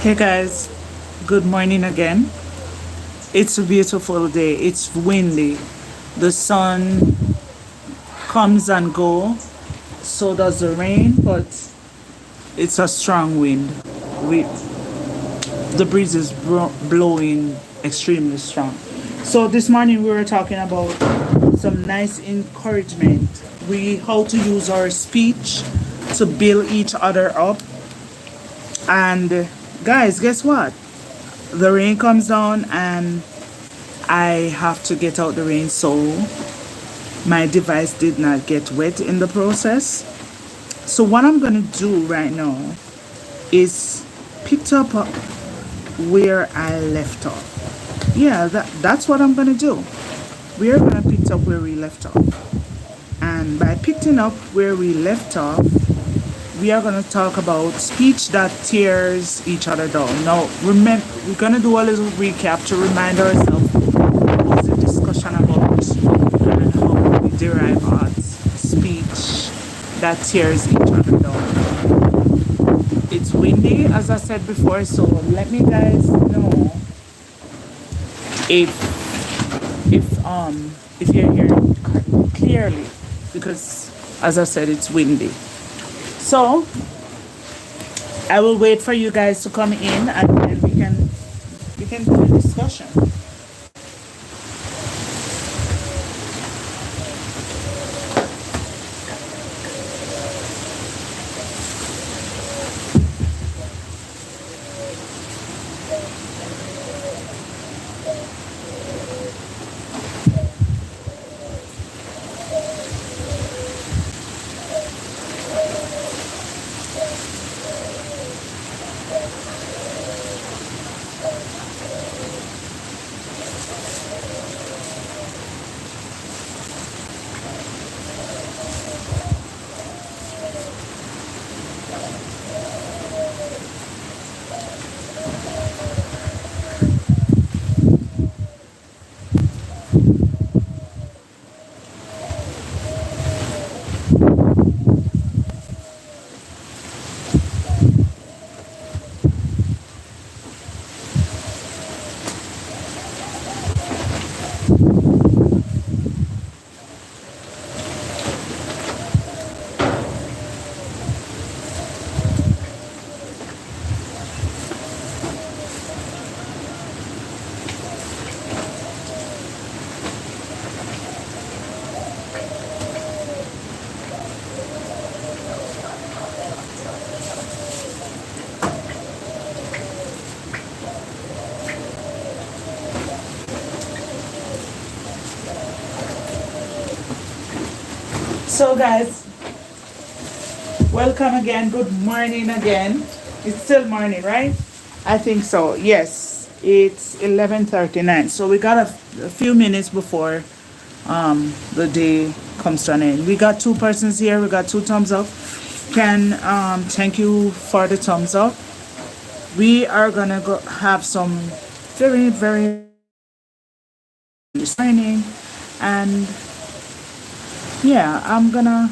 Hey guys, good morning again. It's a beautiful day. It's windy. The sun comes and go. So does the rain, but it's a strong wind. We the breeze is blowing extremely strong. So this morning we were talking about some nice encouragement. We how to use our speech to build each other up. And guys, guess what? The rain comes down and I have to get out the rain so my device did not get wet in the process. So what I'm gonna do right now is pick up where I left off. Yeah, that's what I'm gonna do. We're gonna pick up where we left off. And by picking up where we left off, we are going to talk about speech that tears each other down. Now, remember, we're going to do a little recap to remind ourselves what was the discussion about and how we derive our speech that tears each other down. It's windy, as I said before, so let me guys know if you're hearing clearly, because as I said, it's windy. So I will wait for you guys to come in and then we can do a discussion. So guys, welcome again. Good morning again. It's still morning, right? I think so. Yes, it's 11:39. So we got a few minutes before the day comes to an end. We got two persons here. We got two thumbs up. Can thank you for the thumbs up. We are gonna go have some very training, and yeah, I'm gonna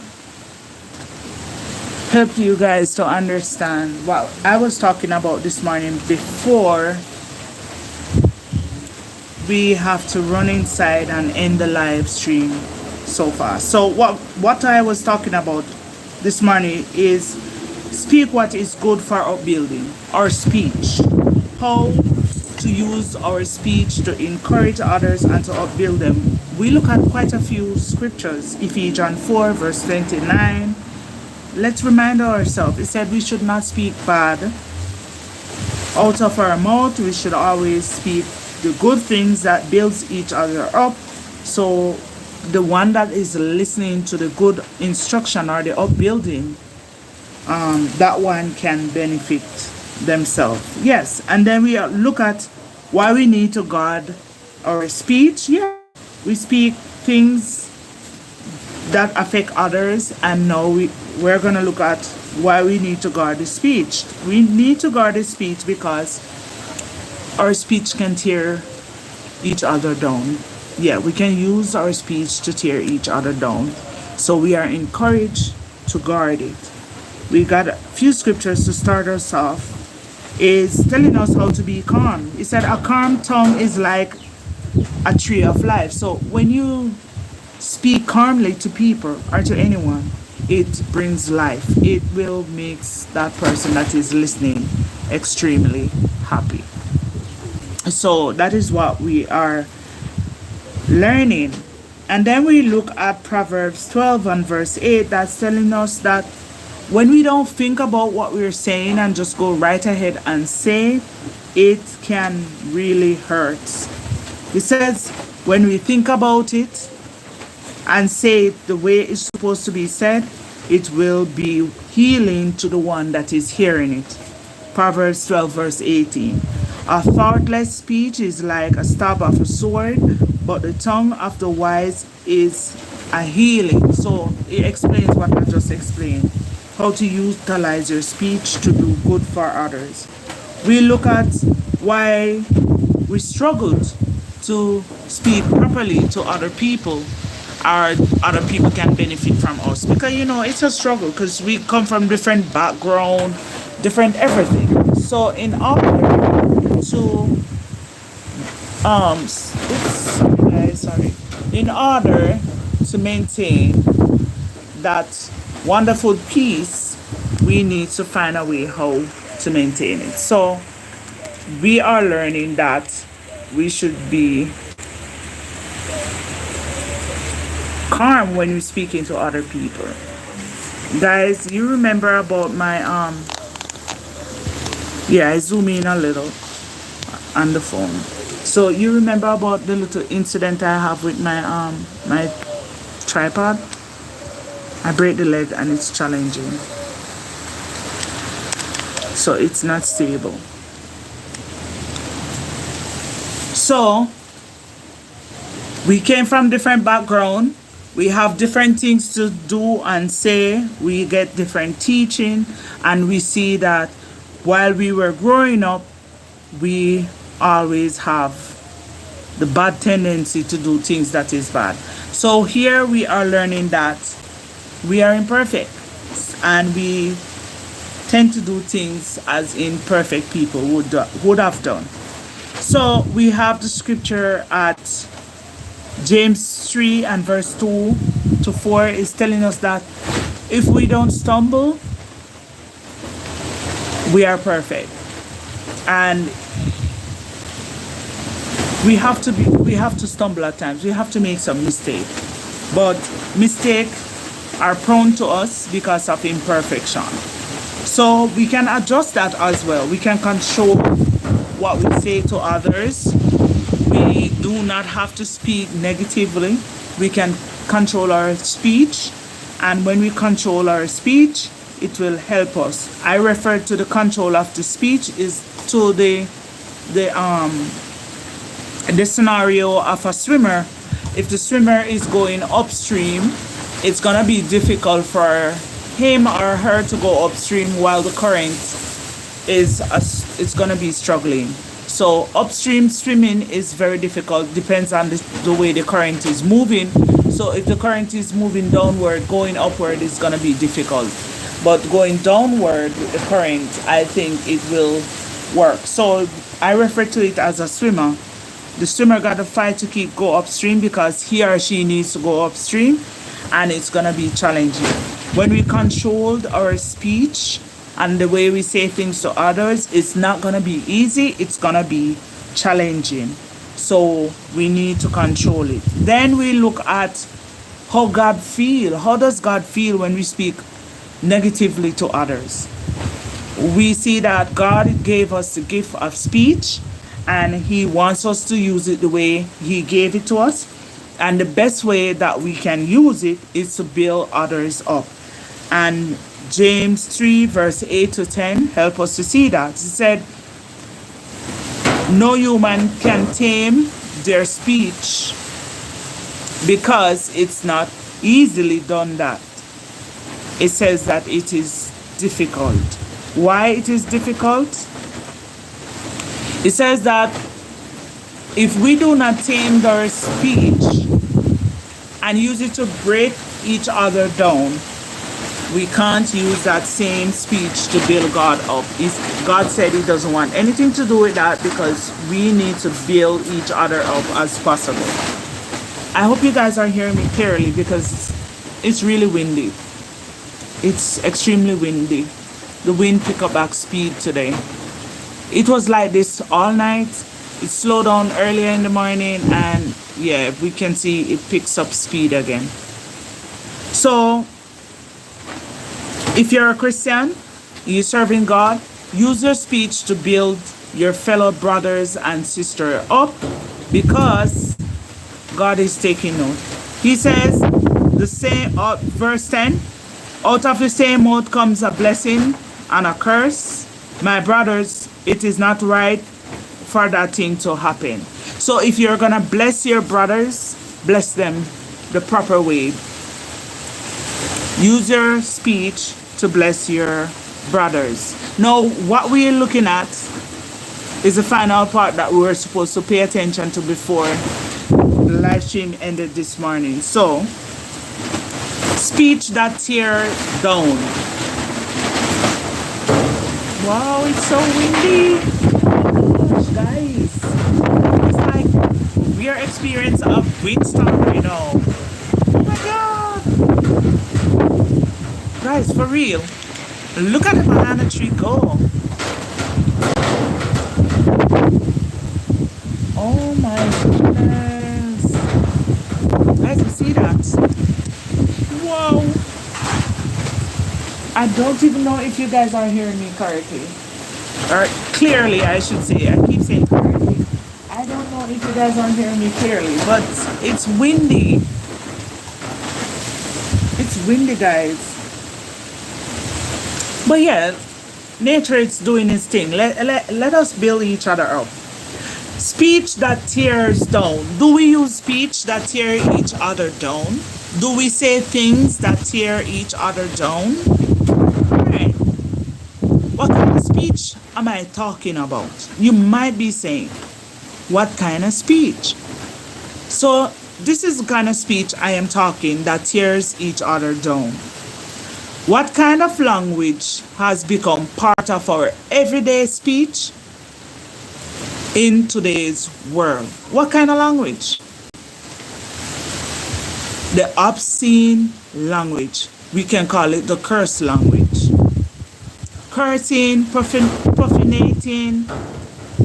help you guys to understand what I was talking about this morning before we have to run inside and end the live stream so far. So what I was talking about this morning is speak what is good for upbuilding our speech. How to use our speech to encourage others and to upbuild them. We look at quite a few scriptures. Ephesians 4 verse 29. Let's remind ourselves. It said we should not speak bad out of our mouth. We should always speak the good things that builds each other up. So the one that is listening to the good instruction or the upbuilding, that one can benefit themselves. Yes, and then we look at why we need to guard our speech. Yeah, we speak things that affect others, and now we're going to look at why we need to guard the speech. We need to guard the speech because our speech can tear each other down. Yeah, we can use our speech to tear each other down. So we are encouraged to guard it. We got a few scriptures to start us off. is telling us how to be calm. He said, a calm tongue is like a tree of life. So when you speak calmly to people or to anyone, it brings life. It will make that person that is listening extremely happy. So that is what we are learning. And then we look at Proverbs 12 and verse 8, that's telling us that when we don't think about what we're saying and just go right ahead and say, it can really hurt. It says, when we think about it and say it the way it's supposed to be said, it will be healing to the one that is hearing it. Proverbs 12 verse 18. A thoughtless speech is like a stab of a sword, but the tongue of the wise is a healing. So it explains what I just explained. How to utilize your speech to do good for others. We look at why we struggled to speak properly to other people, or other people can benefit from us, because it's a struggle because we come from different background, different everything. So in order to in order to maintain that wonderful peace, we need to find a way how to maintain it. So we are learning that we should be calm when we're speaking to other people. Guys, you remember about my I zoom in a little on the phone. So you remember about the little incident I have with my my tripod? I break the leg and it's challenging. So it's not stable. So we came from different background. We have different things to do and say. We get different teaching, and we see that while we were growing up, we always have the bad tendency to do things that is bad. So here we are learning that we are imperfect, and we tend to do things as imperfect people would have done. So we have the scripture at James 3 and verse 2 to 4 is telling us that if we don't stumble, we are perfect. And we have to stumble at times. We have to make some mistakes. But mistakes are prone to us because of imperfection. So we can adjust that as well. We can control what we say to others. We do not have to speak negatively. We can control our speech. And when we control our speech, it will help us. I refer to the control of the speech is to the scenario of a swimmer. If the swimmer is going upstream, it's gonna be difficult for him or her to go upstream while the current it's gonna be struggling. So upstream swimming is very difficult, depends on the way the current is moving. So if the current is moving downward, going upward is gonna be difficult. But going downward with the current, I think it will work. So I refer to it as a swimmer. The swimmer got to fight to go upstream because he or she needs to go upstream, and it's gonna be challenging. When we controlled our speech and the way we say things to others, it's not gonna be easy, it's gonna be challenging. So we need to control it. Then we look at how God feels. How does God feel when we speak negatively to others? We see that God gave us the gift of speech, and He wants us to use it the way He gave it to us. And the best way that we can use it is to build others up. And James 3 verse 8 to 10 help us to see that. He said, no human can tame their speech because it's not easily done that. It says that it is difficult. Why it is difficult? It says that if we do not tame our speech and use it to break each other down, We can't use that same speech to build God up. God said he doesn't want anything to do with that because we need to build each other up as possible. I hope you guys are hearing me clearly because it's really windy. It's extremely windy. The wind picked up back speed today. It was like this all night. It slowed down earlier in the morning, and yeah, we can see it picks up speed again. So if you're a Christian, you're serving God, use your speech to build your fellow brothers and sisters up because God is taking note. He says, the same, verse 10, out of the same mouth comes a blessing and a curse. My brothers, it is not right for that thing to happen. So if you're going to bless your brothers, bless them the proper way. Use your speech to bless your brothers. Now, what we're looking at is the final part that we were supposed to pay attention to before the live stream ended this morning. So, speech that tear down. Wow, it's so windy. Oh gosh, guys. It's like we are experiencing a windstorm right now. Oh my god. Guys, for real. Look at the banana tree go. Oh my goodness. Guys, you see that? Whoa. I don't even know if you guys are hearing me correctly. Or clearly, I should say. I keep saying correctly. I don't know if you guys are hearing me clearly, but it's windy. It's windy, guys. But yeah, nature is doing its thing. Let us build each other up. Speech that tears down. Do we use speech that tear each other down? Do we say things that tear each other down? Alright. What kind of speech am I talking about? You might be saying, what kind of speech? So this is the kind of speech I am talking that tears each other down. What kind of language has become part of our everyday speech in today's world? What kind of language? The obscene language. We can call it the curse language. Cursing, profanating,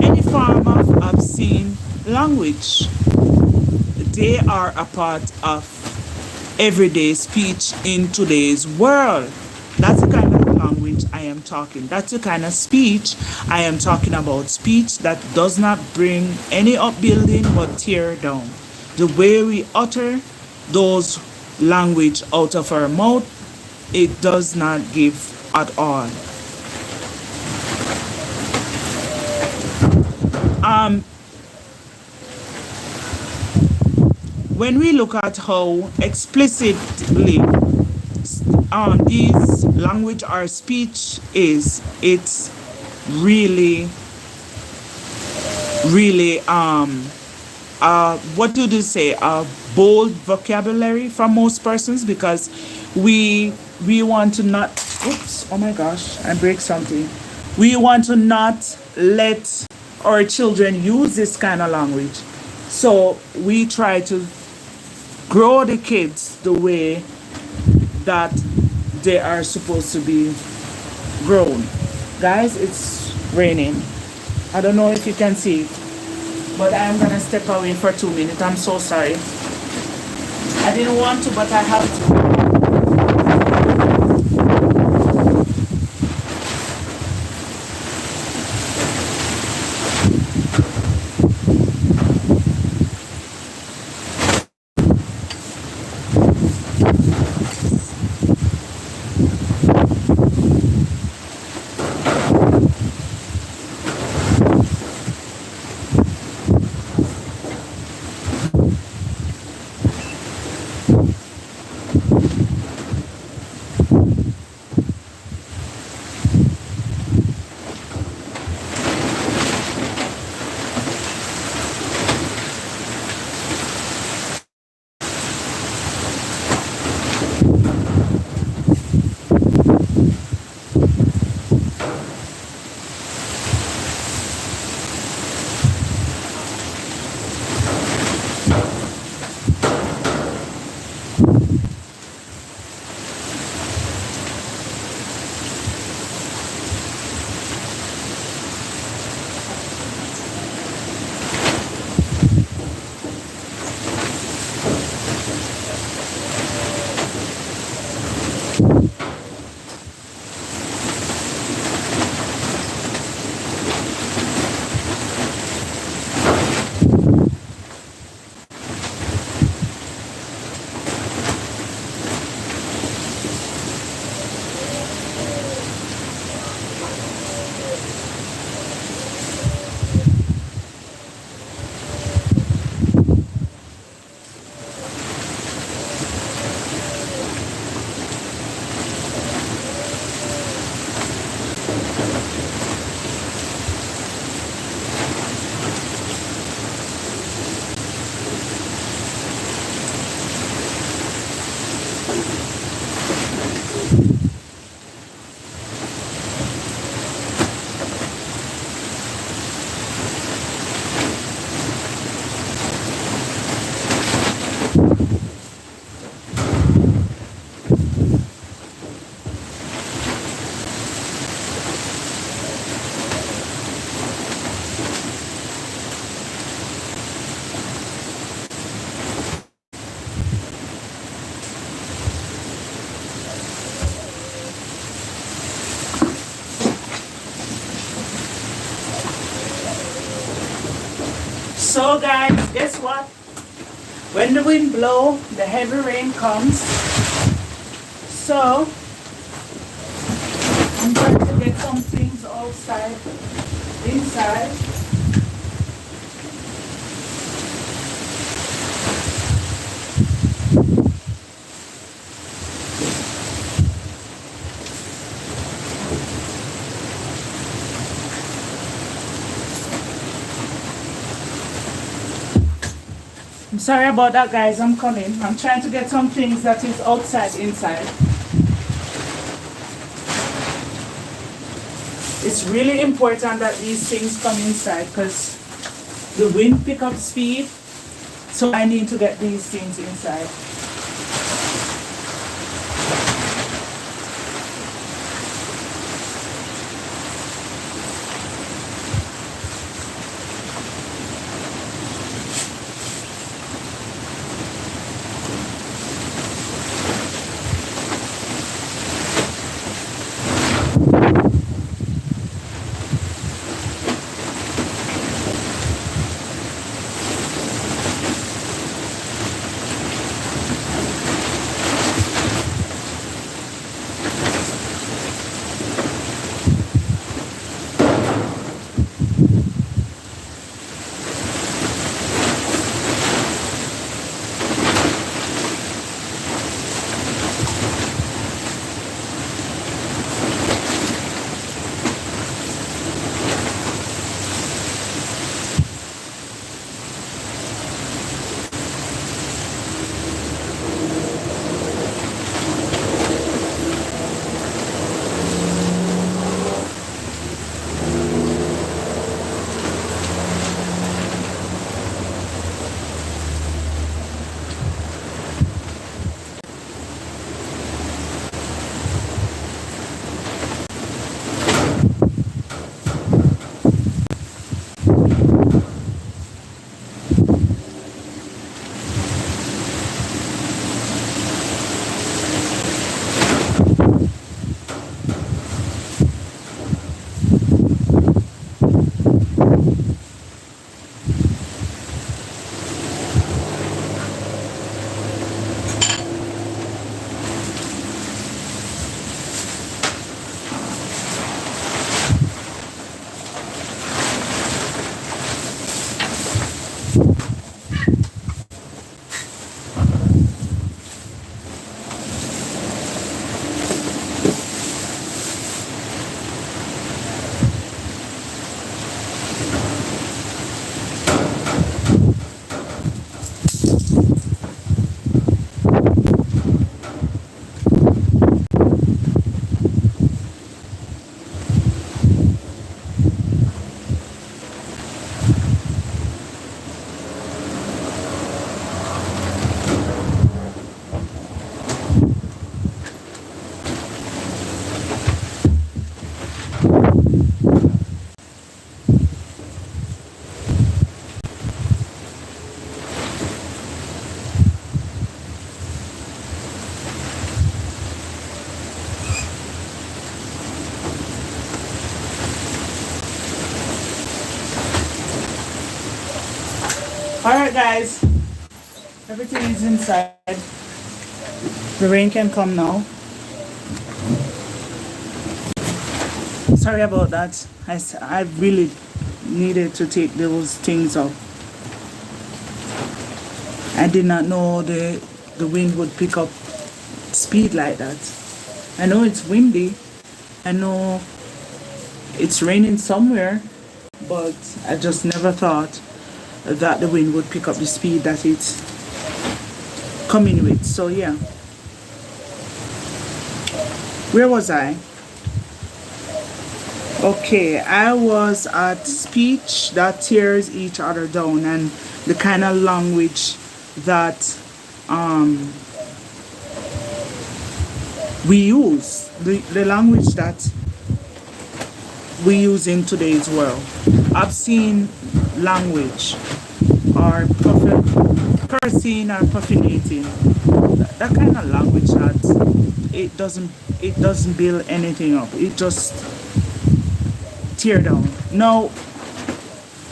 any form of obscene language. They are a part of everyday speech in today's world. That's the kind of language I am talking. That's the kind of speech I am talking about. Speech that does not bring any upbuilding but tear down. The way we utter those language out of our mouth, it does not give at all. When we look at how explicitly these language or speech is, it's really what do they say, a bold vocabulary for most persons, because we want to not, oops, oh my gosh, I break something. We want to not let our children use this kind of language. So we try to grow the kids the way that they are supposed to be grown. Guys, it's raining. I don't know if you can see it, but I'm gonna step away for 2 minutes. I'm so sorry. I didn't want to, but I have to. So guys, guess what? When the wind blows, the heavy rain comes. So I'm trying to get some things outside, inside. I'm sorry about that, guys. I'm coming. I'm trying to get some things that is outside, inside. It's really important that these things come inside because the wind pick up speed. So I need to get these things inside. Alright guys, everything is inside. The rain can come now. Sorry about that. I really needed to take those things off. I did not know the wind would pick up speed like that. I know it's windy. I know it's raining somewhere, but I just never thought that the wind would pick up the speed that it's coming with. So yeah, where was I? Okay, I was at speech that tears each other down and the kind of language that we use, the language that we use in today's world. Obscene language or cursing or profanating, that kind of language that it doesn't build anything up. It just tear down. Now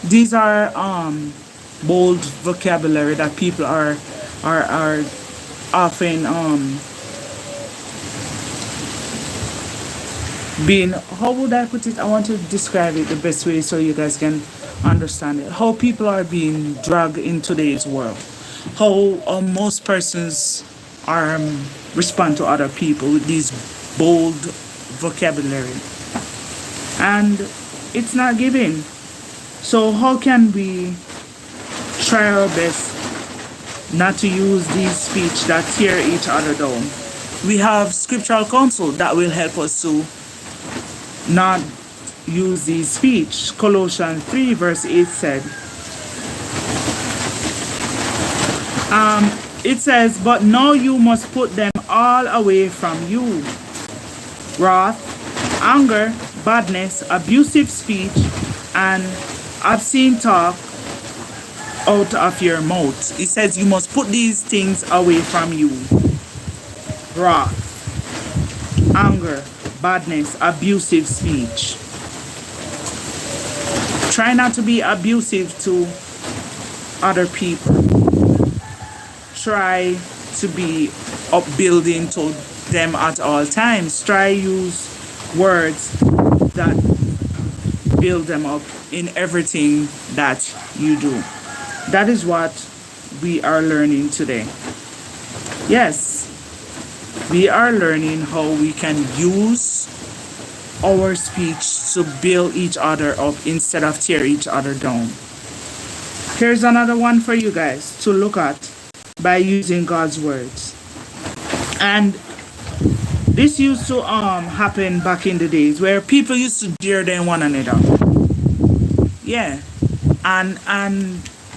these are bold vocabulary that people are often being, how would I put it? I want to describe it the best way so you guys can understand it. How people are being dragged in today's world. How most persons are respond to other people with these bold vocabulary, and it's not giving. So how can we try our best not to use these speech that tear each other down? We have scriptural counsel that will help us to not use these speech. Colossians 3 verse 8 said, it says, but now you must put them all away from you. Wrath, anger, badness, abusive speech, and obscene talk out of your mouth. It says you must put these things away from you. Wrath, anger, badness, abusive speech. Try not to be abusive to other people. Try to be upbuilding to them at all times. Try use words that build them up in everything that you do. That is what we are learning today. Yes, we are learning how we can use our speech to build each other up instead of tear each other down. Here's another one for you guys to look at by using God's words. And this used to happen back in the days where people used to jeer them one another. Yeah. And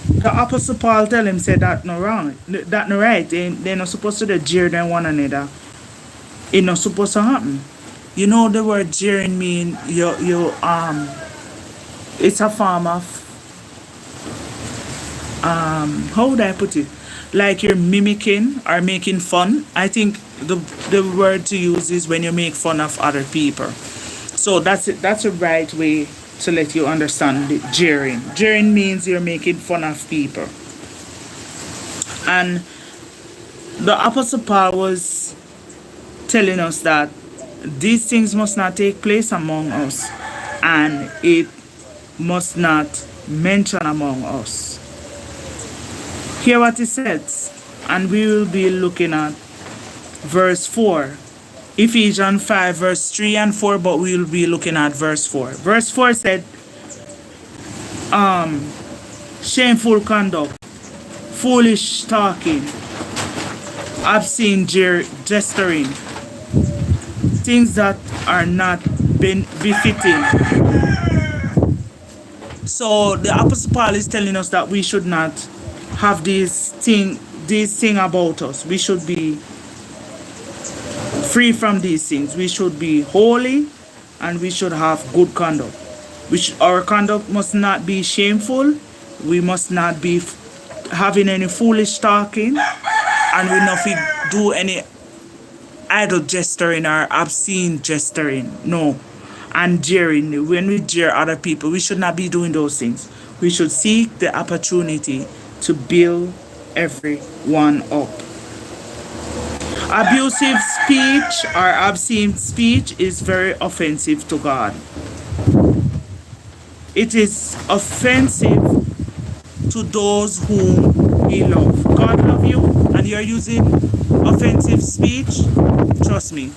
the Apostle Paul tell him, say that no wrong, that no right. They're not supposed to jeer them one another. It's not supposed to happen. You know the word jeering mean it's a form of how would I put it? Like you're mimicking or making fun. I think the word to use is when you make fun of other people. So that's it. That's a right way to let you understand the jeering. Jeering means you're making fun of people. And the Apostle Paul was telling us that these things must not take place among us, and it must not mention among us. Hear what it says, and we will be looking at verse 4. Ephesians 5 verse 3 and 4, but we will be looking at verse 4. Verse 4 said, shameful conduct, foolish talking, obscene gesturing, things that are not befitting. So the Apostle Paul is telling us that we should not have these thing about us. We should be free from these things. We should be holy, and we should have good conduct. Our conduct must not be shameful. We must not be having any foolish talking, and we not do any idle gesturing or obscene gesturing. No. And jeering. When we jeer other people, we should not be doing those things. We should seek the opportunity to build everyone up. Abusive speech or obscene speech is very offensive to God. It is offensive to those whom He loves. God loves you, and you're using offensive speech. Trust me,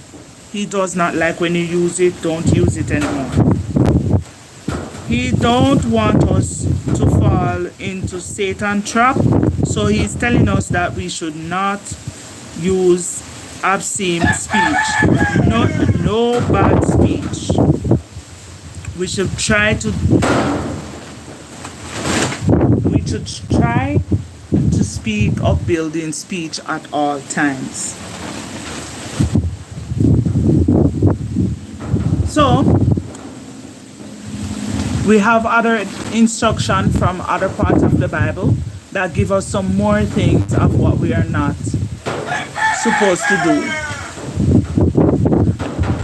He does not like when you use it. Don't use it anymore. He don't want us to fall into Satan's trap. So He's telling us that we should not use obscene speech. No bad speech. We should try to speak upbuilding speech at all times. So we have other instruction from other parts of the Bible that give us some more things of what we are not supposed to do.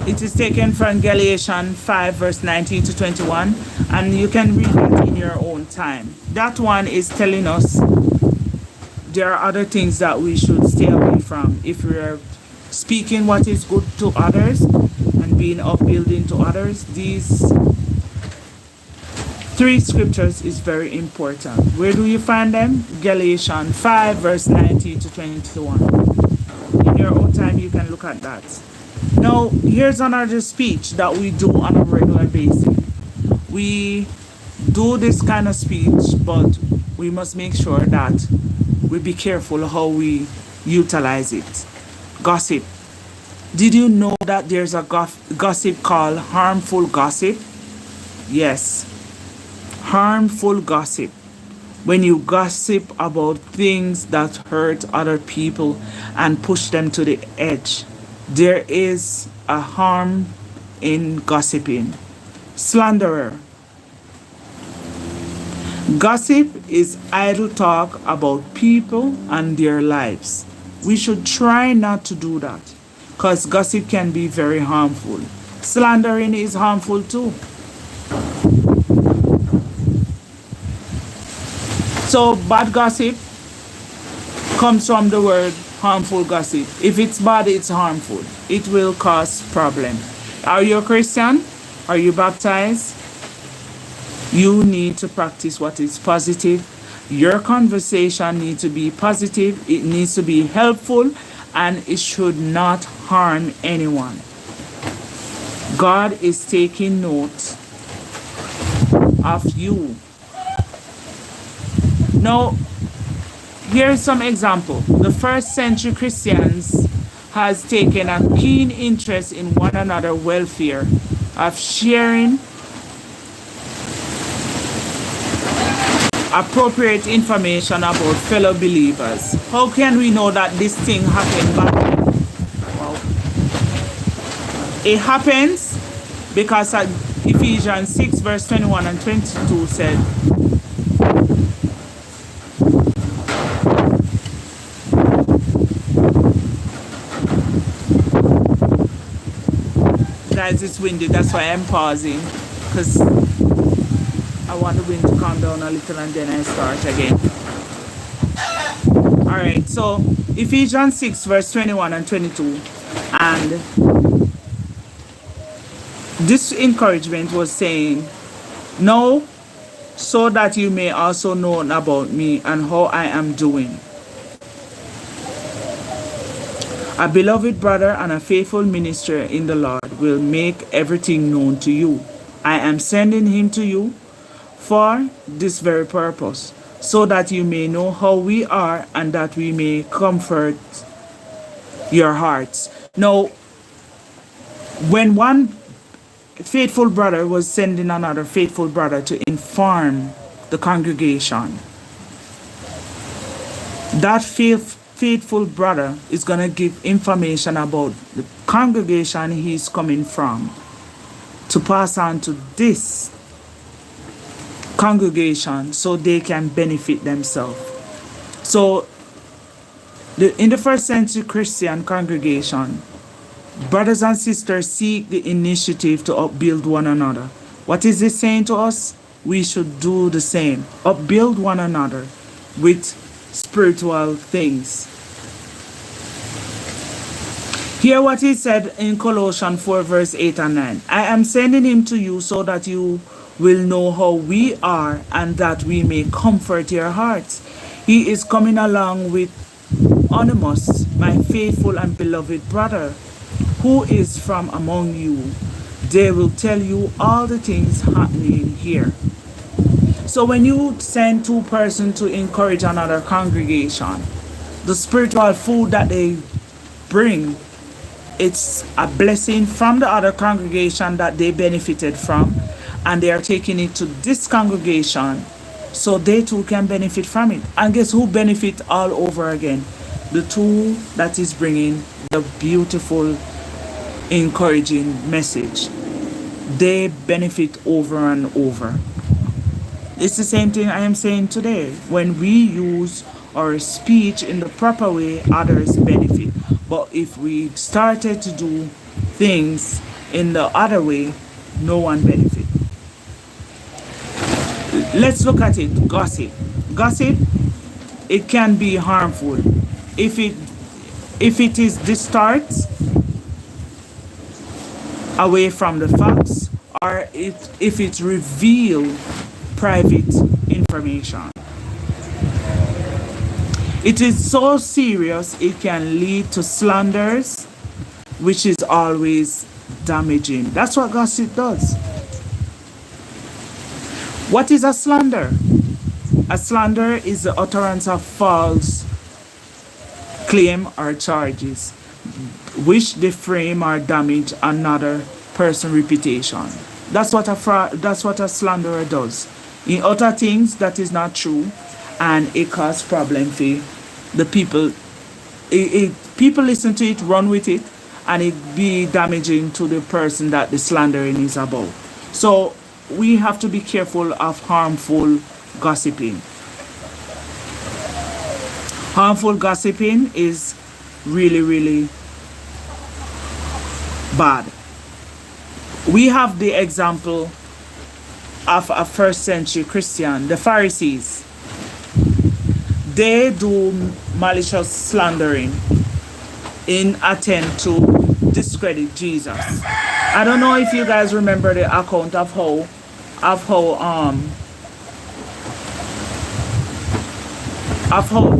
It is taken from Galatians 5 verse 19 to 21. And you can read that in your own time. That one is telling us there are other things that we should stay away from. If we are speaking what is good to others and being upbuilding to others, these three scriptures is very important. Where do you find them? Galatians 5 verse 19 to 21. In your own time you can look at that. Now here's another speech that we do on a regular basis. We do this kind of speech, but we must make sure that we be careful how we utilize it. Gossip. Did you know that there's a gossip called harmful gossip? Yes, harmful gossip. When you gossip about things that hurt other people and push them to the edge, there is a harm in gossiping. Slanderer. Gossip is idle talk about people and their lives. We should try not to do that because gossip can be very harmful. Slandering is harmful too. So bad gossip comes from the word harmful gossip. If it's bad, it's harmful. It will cause problem. Are you a Christian? Are you baptized? You need to practice what is positive. Your conversation needs to be positive. It needs to be helpful, and it should not harm anyone. God is taking note of you. Now, here's some example. The first century Christians has taken a keen interest in one another welfare, of sharing appropriate information about fellow believers. How can we know that this thing happened back then? Well, it happens because Ephesians 6 verse 21 and 22 said, guys, it's windy, that's why I'm pausing, because I want the wind to calm down a little and then I start again. Alright, so Ephesians 6 verse 21 and 22, and this encouragement was saying, "Know so that you may also know about me and how I am doing. A beloved brother and a faithful minister in the Lord will make everything known to you. I am sending him to you for this very purpose, so that you may know how we are and that we may comfort your hearts." Now, when one faithful brother was sending another faithful brother to inform the congregation, that faithful brother is going to give information about the congregation he's coming from to pass on to this congregation so they can benefit themselves. So in the first century Christian congregation, brothers and sisters seek the initiative to upbuild one another. What is it saying to us? We should do the same. Upbuild one another with spiritual things. Hear what he said in Colossians 4 verse 8 and 9. "I am sending him to you so that you will know how we are and that we may comfort your hearts." He is coming along with Onesimus, my faithful and beloved brother, who is from among you. They will tell you all the things happening here. So when you send two persons to encourage another congregation, the spiritual food that they bring, it's a blessing from the other congregation that they benefited from, and they are taking it to this congregation so they too can benefit from it. And guess who benefit all over again? The two that is bringing the beautiful, encouraging message. They benefit over and over. It's the same thing I am saying today. When we use our speech in the proper way, others benefit. But if we started to do things in the other way, no one benefit. Let's look at it. Gossip. Gossip, it can be harmful if it is distorts away from the facts, or if it reveal private information. It is so serious it can lead to slanders, which is always damaging. That's what gossip does. What is a slander? A slander is the utterance of false claim or charges which defame or damage another person's reputation. That's what a slanderer does. He utter things that is not true, and it cause problem for the people. People listen to it, run with it, and it be damaging to the person that the slandering is about. So we have to be careful of harmful gossiping. Harmful gossiping is really, really bad. We have the example of a first century Christian, the Pharisees. They do malicious slandering in attempt to discredit Jesus. I don't know if you guys remember the account of how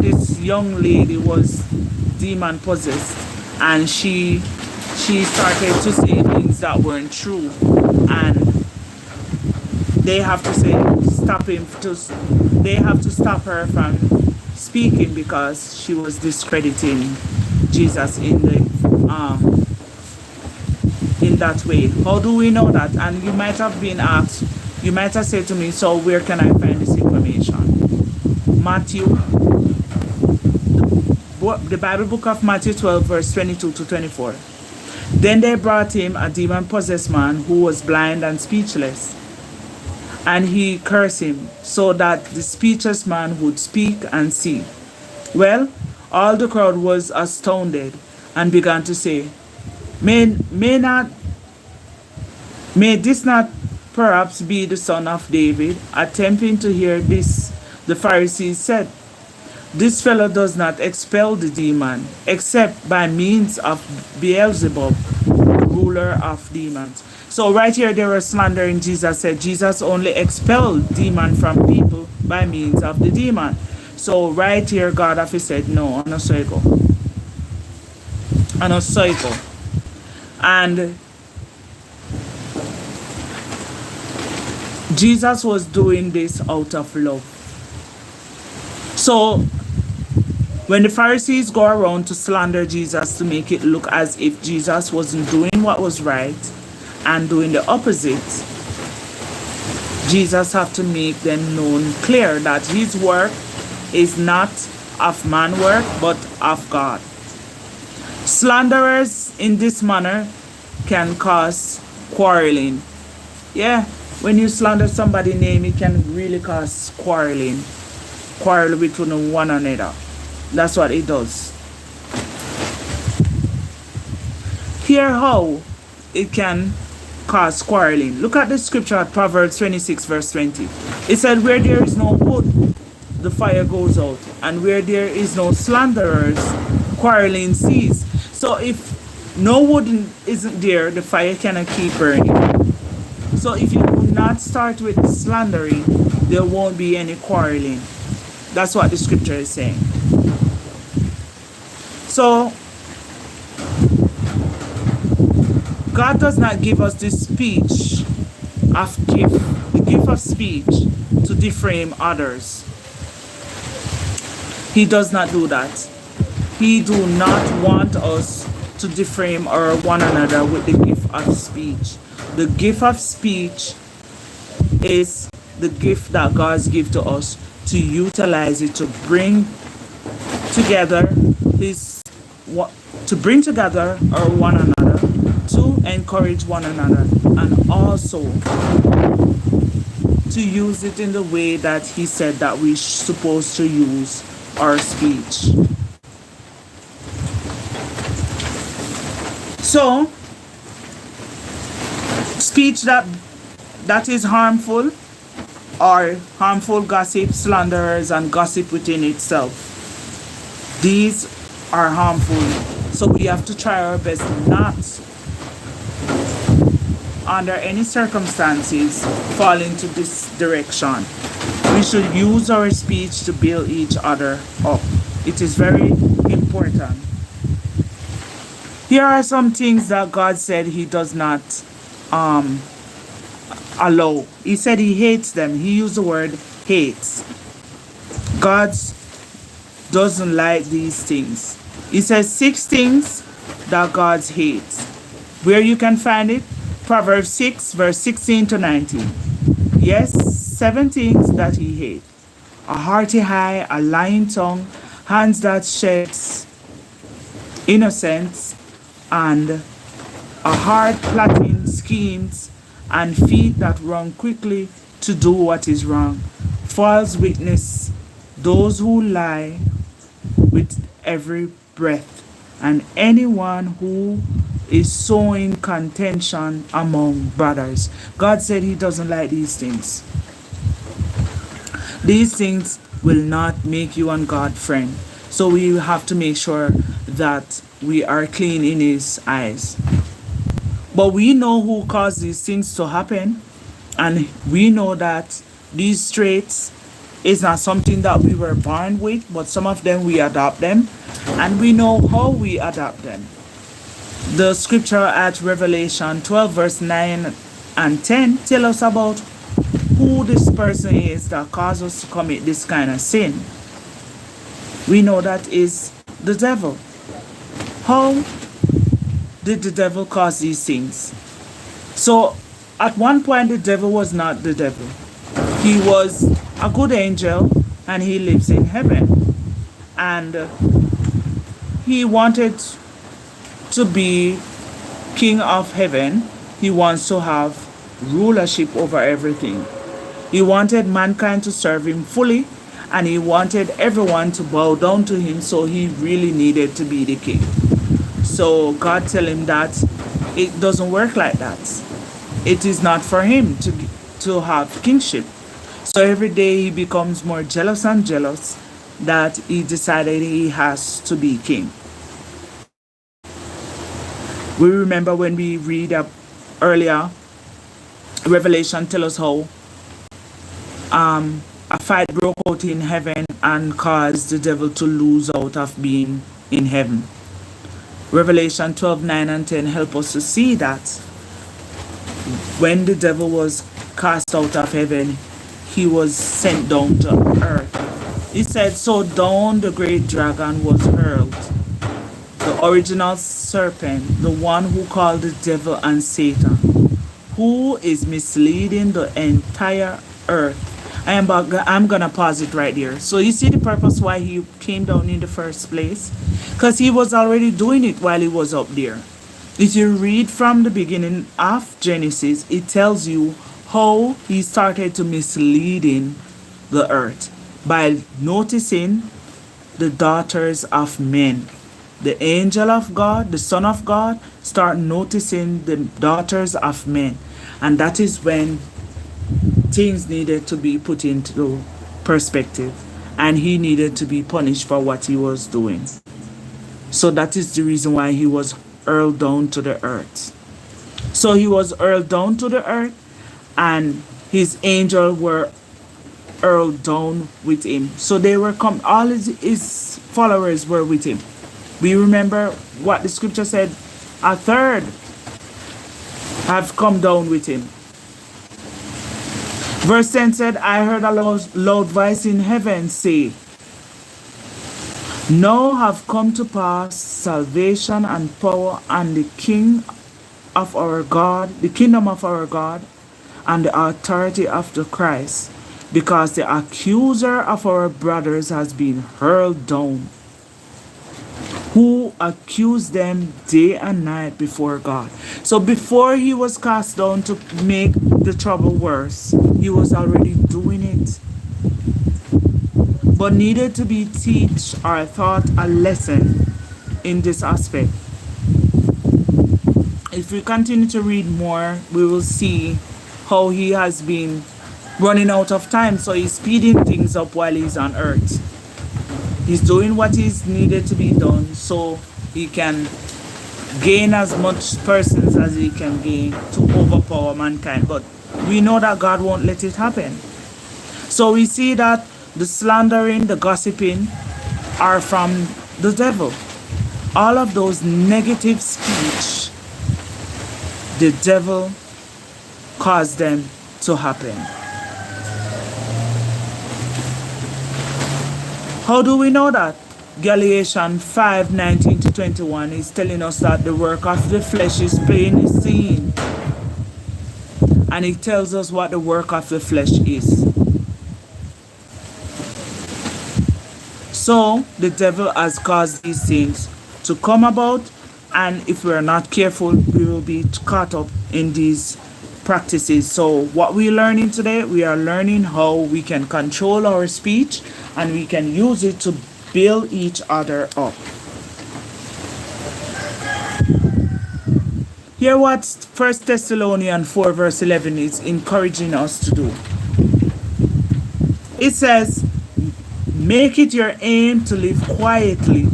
this young lady was demon possessed, and she started to say things that weren't true, and they have to stop her from speaking because she was discrediting Jesus in that way. How do we know that? And you might have been asked, you might have said to me, so where can I find this information? Matthew, the Bible book of Matthew 12, verse 22 to 24. Then they brought him a demon-possessed man who was blind and speechless. And he cursed him so that the speechless man would speak and see. Well, all the crowd was astounded and began to say, May this not perhaps be the son of David? Attempting to hear this, the Pharisees said, This fellow does not expel the demon, except by means of Beelzebub, the ruler of demons. So right here they were slandering Jesus, said Jesus only expelled demon from people by means of the demon. So right here God have said, no, I'm not so you go. I'm not so you go. And Jesus was doing this out of love. So when the Pharisees go around to slander Jesus to make it look as if Jesus wasn't doing what was right and doing the opposite, Jesus have to make them known clear that his work is not of man work but of God. Slanderers in this manner can cause quarreling. Yeah, when you slander somebody's name, it can really cause quarreling. Quarrel between one another. That's what it does. Hear how it can cause quarreling. Look at the scripture at Proverbs 26 verse 20. It said, where there is no wood, the fire goes out, and where there is no slanderers, quarreling cease. So if no wood isn't there, the fire cannot keep burning. So if you do not start with slandering, there won't be any quarreling. That's what the scripture is saying. So God does not give us this speech of the gift of speech to defame others. He does not do that. He do not want us to defame one another with the gift of speech. The gift of speech is the gift that God's give to us to utilize it to bring together one another, to encourage one another, and also to use it in the way that he said that we're supposed to use our speech. So, speech that is harmful or harmful gossip, slanderers, and gossip within itself. These are harmful. So we have to try our best not, under any circumstances, fall into this direction. We should use our speech to build each other up. It is very important. Here are some things that God said He does not um, allow. He said He hates them. He used the word hates. God doesn't like these things. He says 6 things that God hates. Where you can find it? Proverbs 6, verse 16 to 19. Yes, 7 things that He hates: a haughty eye, a lying tongue, hands that sheds innocence, and a heart plotting schemes, and feet that run quickly to do what is wrong, false witness, those who lie with every breath, and anyone who is sowing contention among brothers. God said He doesn't like these things. These things will not make you and God friend. So we have to make sure that we are clean in His eyes. But we know who caused these things to happen, and we know that these traits is not something that we were born with, but some of them we adopt them, and we know how we adopt them. The scripture at Revelation 12 verse 9 and 10 tell us about who this person is that caused us to commit this kind of sin. We know that is the devil. How did the devil cause these things? So at one point the devil was not the devil. He was a good angel and he lives in heaven. And he wanted to be king of heaven. He wants to have rulership over everything. He wanted mankind to serve him fully, and he wanted everyone to bow down to him, so he really needed to be the king. So God tell him that it doesn't work like that. It is not for him to have kingship. So every day he becomes more jealous and jealous that he decided he has to be king. We remember when we read up earlier, Revelation tell us how a fight broke out in heaven and caused the devil to lose out of being in heaven. Revelation 12, 9 and 10 help us to see that when the devil was cast out of heaven, he was sent down to earth. He said, so down the great dragon was hurled, the original serpent, the one who called the devil and Satan, who is misleading the entire earth. I'm going to pause it right there. So you see the purpose why he came down in the first place? Because he was already doing it while he was up there. If you read from the beginning of Genesis, it tells you how he started to misleading the earth by noticing the daughters of men. The angel of God, the Son of God, start noticing the daughters of men. And that is when things needed to be put into perspective. And he needed to be punished for what he was doing. So that is the reason why he was hurled down to the earth. So he was hurled down to the earth, and his angels were hurled down with him. So they were all his followers were with him. We remember what the scripture said, a third have come down with him. Verse 10 said, I heard a loud voice in heaven say, now have come to pass salvation and power and the kingdom of our God, and the authority of the Christ, because the accuser of our brothers has been hurled down, who accused them day and night before God. So before he was cast down to make the trouble worse, he was already doing it. But needed to be teach or taught a lesson in this aspect. If we continue to read more, we will see how he has been running out of time, so he's speeding things up while he's on earth. He's doing what is needed to be done so he can gain as much persons as he can gain to overpower mankind. But we know that God won't let it happen. So we see that the slandering, the gossiping are from the devil. All of those negative speech, the devil caused them to happen. How do we know that? Galatians 5:19-21 is telling us that the work of the flesh is plainly seen. And it tells us what the work of the flesh is. So the devil has caused these things to come about, and if we're not careful, we will be caught up in these practices. So what we're learning today, we are learning how we can control our speech and we can use it to build each other up. Hear what 1 Thessalonians 4 verse 11 is encouraging us to do. It says, make it your aim to live quietly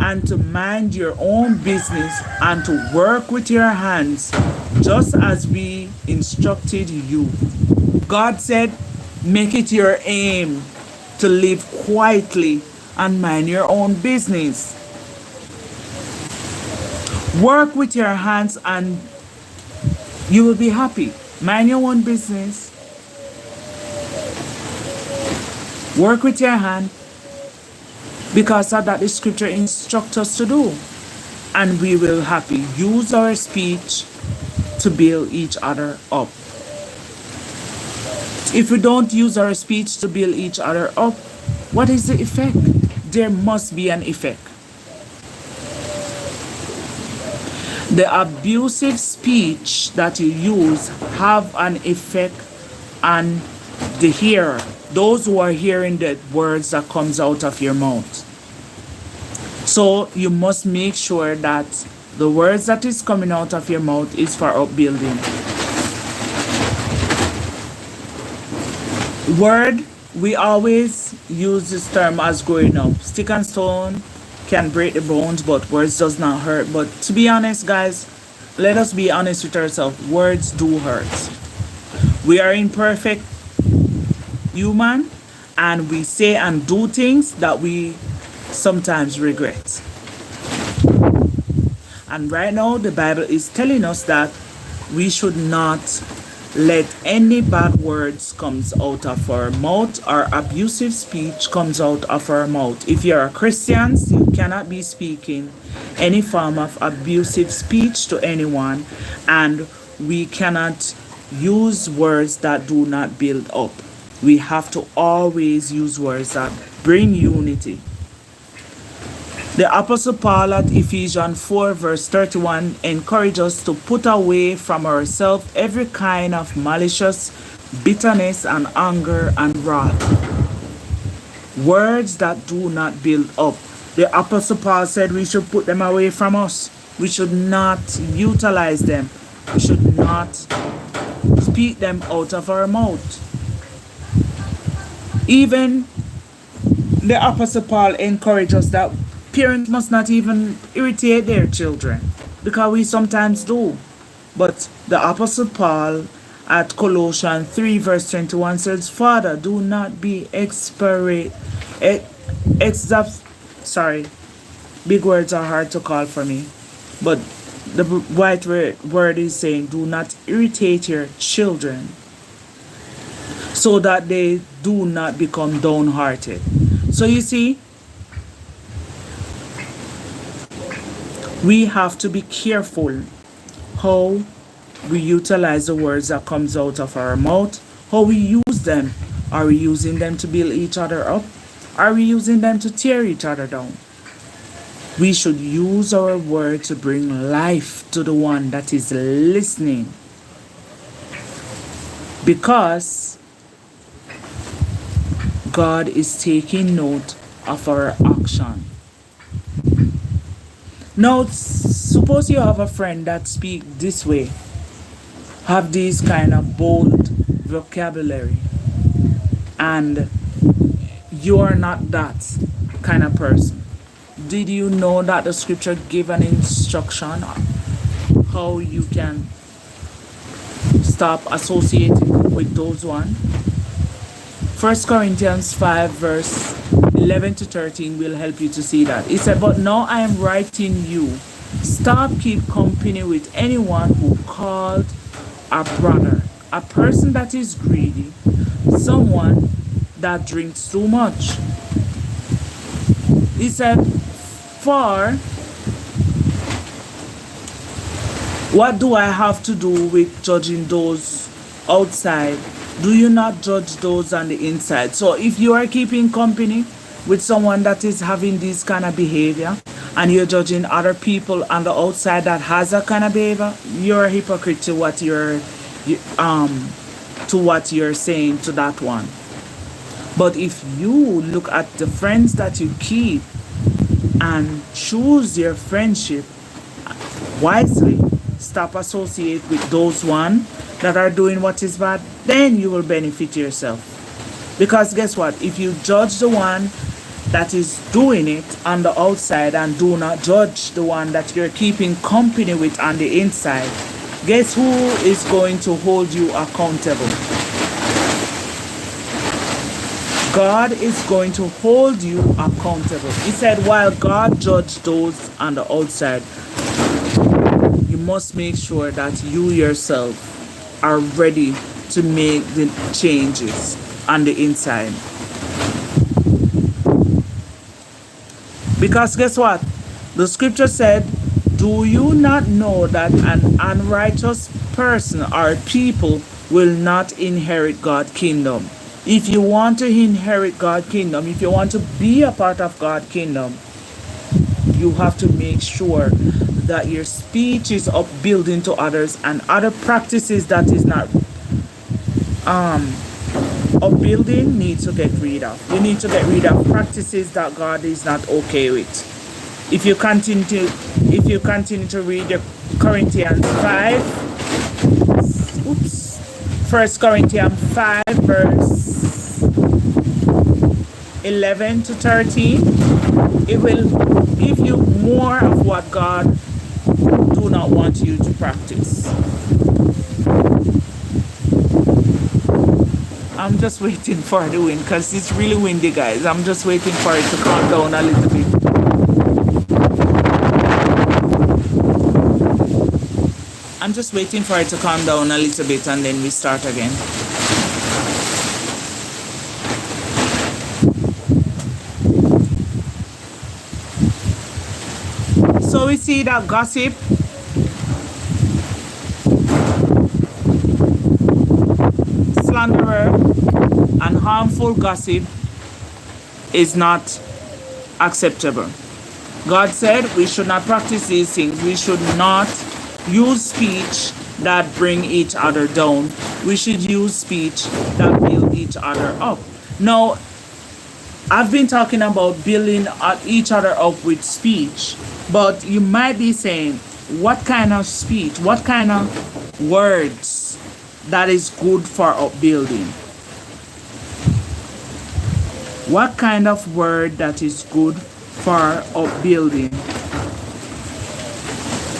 and to mind your own business and to work with your hands, just as we instructed you. God said, make it your aim to live quietly and mind your own business. Work with your hands and you will be happy. Mind your own business. Work with your hand, because of that the scripture instructs us to do. And we will happy. Use our speech to build each other up. If we don't use our speech to build each other up, what is the effect? There must be an effect. The abusive speech that you use have an effect on the hearer, those who are hearing the words that comes out of your mouth. So you must make sure that the words that is coming out of your mouth is for upbuilding. Word, we always use this term as growing up. Stick and stone can break the bones, but words does not hurt. But to be honest, guys, let us be honest with ourselves. Words do hurt. We are imperfect human, and we say and do things that we sometimes regret. And right now, the Bible is telling us that we should not let any bad words comes out of our mouth or abusive speech comes out of our mouth. If you are Christians, you cannot be speaking any form of abusive speech to anyone, and we cannot use words that do not build up. We have to always use words that bring unity. The Apostle Paul at Ephesians 4 verse 31 encourages us to put away from ourselves every kind of malicious bitterness and anger and wrath. Words that do not build up. The Apostle Paul said we should put them away from us. We should not utilize them. We should not speak them out of our mouth. Even the Apostle Paul encourages us that parents must not even irritate their children, because we sometimes do. But the Apostle Paul at Colossians 3 verse 21 says, Father, do not be sorry, big words are hard to call for me, but the white word is saying, do not irritate your children so that they do not become downhearted. So you see, we have to be careful how we utilize the words that comes out of our mouth, how we use them. Are we using them to build each other up? Are we using them to tear each other down? We should use our word to bring life to the one that is listening, because God is taking note of our action. Now, suppose you have a friend that speak this way, have these kind of bold vocabulary. and you're not that kind of person. Did you know that the scripture gave an instruction on how you can stop associating with those one? 1 Corinthians 5 verse 11 to 13 will help you to see that. It said, but now I am writing you, stop keep company with anyone who called a brother, a person that is greedy, someone that drinks too much. He said, for what do I have to do with judging those outside? Do you not judge those on the inside? So if you are keeping company with someone that is having this kind of behavior and you're judging other people on the outside that has a kind of behavior, you're a hypocrite to what you're saying to that one. But if you look at the friends that you keep and choose your friendship wisely, stop associate with those one that are doing what is bad, then you will benefit yourself. Because guess what? If you judge the one that is doing it on the outside and do not judge the one that you're keeping company with on the inside, guess who is going to hold you accountable? God is going to hold you accountable. He said, while God judged those on the outside, you must make sure that you yourself are ready to make the changes on the inside. Because guess what? The scripture said, do you not know that an unrighteous person or people will not inherit God's kingdom? If you want to inherit God's kingdom, if you want to be a part of God's kingdom, you have to make sure that your speech is upbuilding to others, and other practices that is not upbuilding needs to get rid of. You need to get rid of practices that God is not okay with. If you continue to read your Corinthians 5, 1 Corinthians 5 verse 11 to 13, it will give you more of what God do not want you to practice. I'm just waiting for the wind because it's really windy, guys. I'm just waiting for it to calm down a little bit. I'm just waiting for it to calm down a little bit and then we start again. So we see that gossip, slanderer, and harmful gossip is not acceptable. God said we should not practice these things. We should not use speech that bring each other down. We should use speech that build each other up. Now, I've been talking about building each other up with speech, but you might be saying, what kind of speech, what kind of words that is good for upbuilding? What kind of word that is good for upbuilding?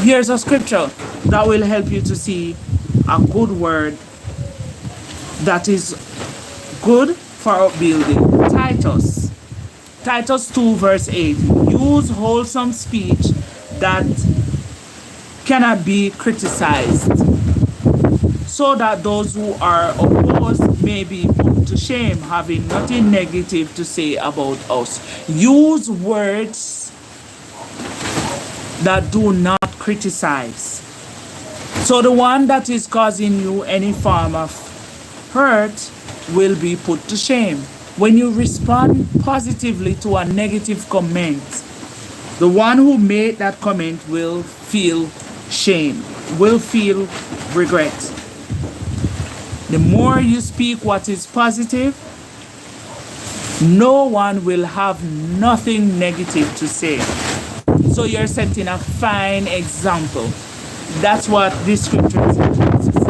Here's a scripture that will help you to see a good word that is good for upbuilding. Titus 2 verse 8. Use wholesome speech that cannot be criticized, so that those who are opposed may be put to shame, having nothing negative to say about us. Use words that do not criticize. So the one that is causing you any form of hurt will be put to shame. When you respond positively to a negative comment, the one who made that comment will feel shame, will feel regret. The more you speak what is positive, no one will have nothing negative to say. So you're setting a fine example. That's what this scripture is trying to say.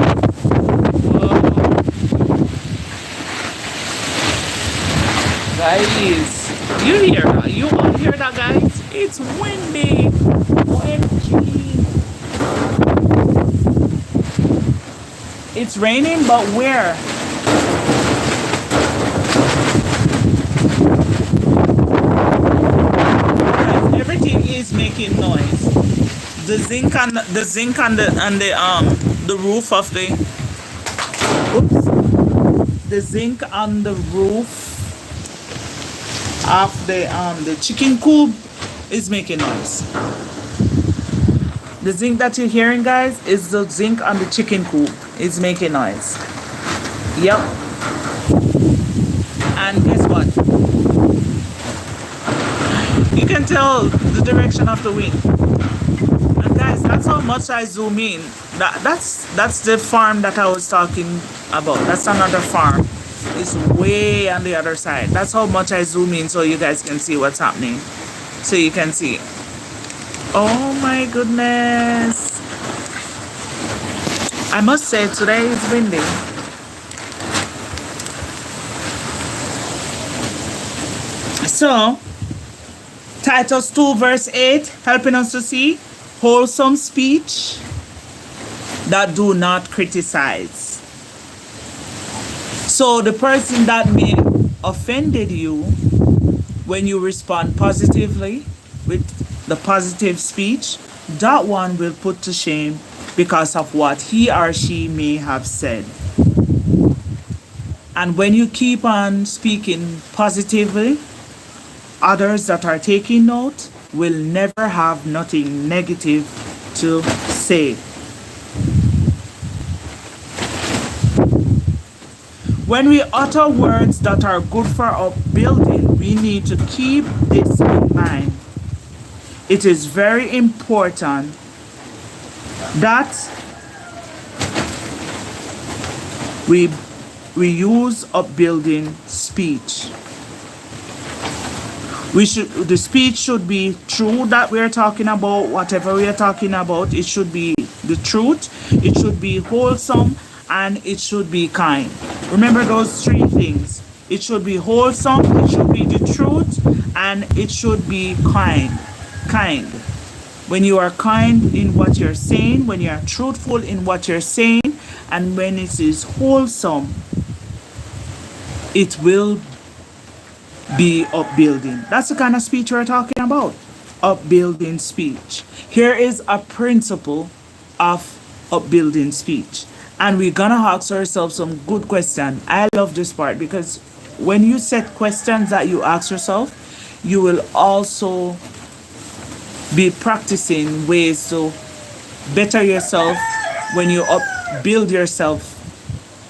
Guys, you all hear that, guys? It's windy. OMG. It's raining, but where? Guys, everything is making noise. The zinc on the roof of the oops, the zinc on the roof of the chicken coop is making noise. The zinc that you're hearing, guys, is the zinc on the chicken coop. It's making noise. Yep. And guess what? You can tell the direction of the wind. And guys, that's how much I zoom in. That's the farm that I was talking about. That's another farm. It's way on the other side. That's how much I zoom in so you guys can see what's happening. So you can see. Oh my goodness. I must say today is windy. So, Titus 2 verse 8 helping us to see wholesome speech that do not criticize. So the person that may offended you, when you respond positively with the positive speech, that one will put to shame because of what he or she may have said. And when you keep on speaking positively, others that are taking note will never have nothing negative to say. When we utter words that are good for upbuilding, we need to keep this in mind. It is very important that we use upbuilding speech. The speech should be true that we are talking about, whatever we are talking about. It should be the truth, it should be wholesome, and it should be kind. Remember those three things. It should be wholesome, it should be the truth, and it should be kind. When you are kind in what you're saying, when you are truthful in what you're saying, and when it is wholesome, it will be upbuilding. That's the kind of speech we're talking about. Upbuilding speech. Here is a principle of upbuilding speech. And we're gonna ask ourselves some good questions. I love this part because when you set questions that you ask yourself, you will also be practicing ways to better yourself when you upbuild yourself,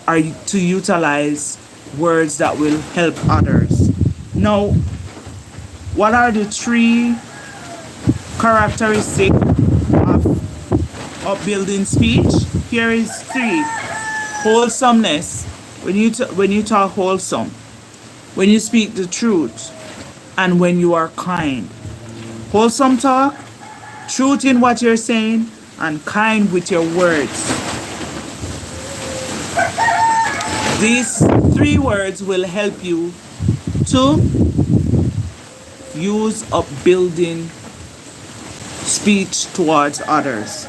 or to utilize words that will help others. Now, what are the three characteristics of upbuilding speech? Here is three. Wholesomeness. When you talk wholesome, when you speak the truth, and when you are kind. Wholesome talk, truth in what you're saying, and kind with your words. These three words will help you to use upbuilding speech towards others.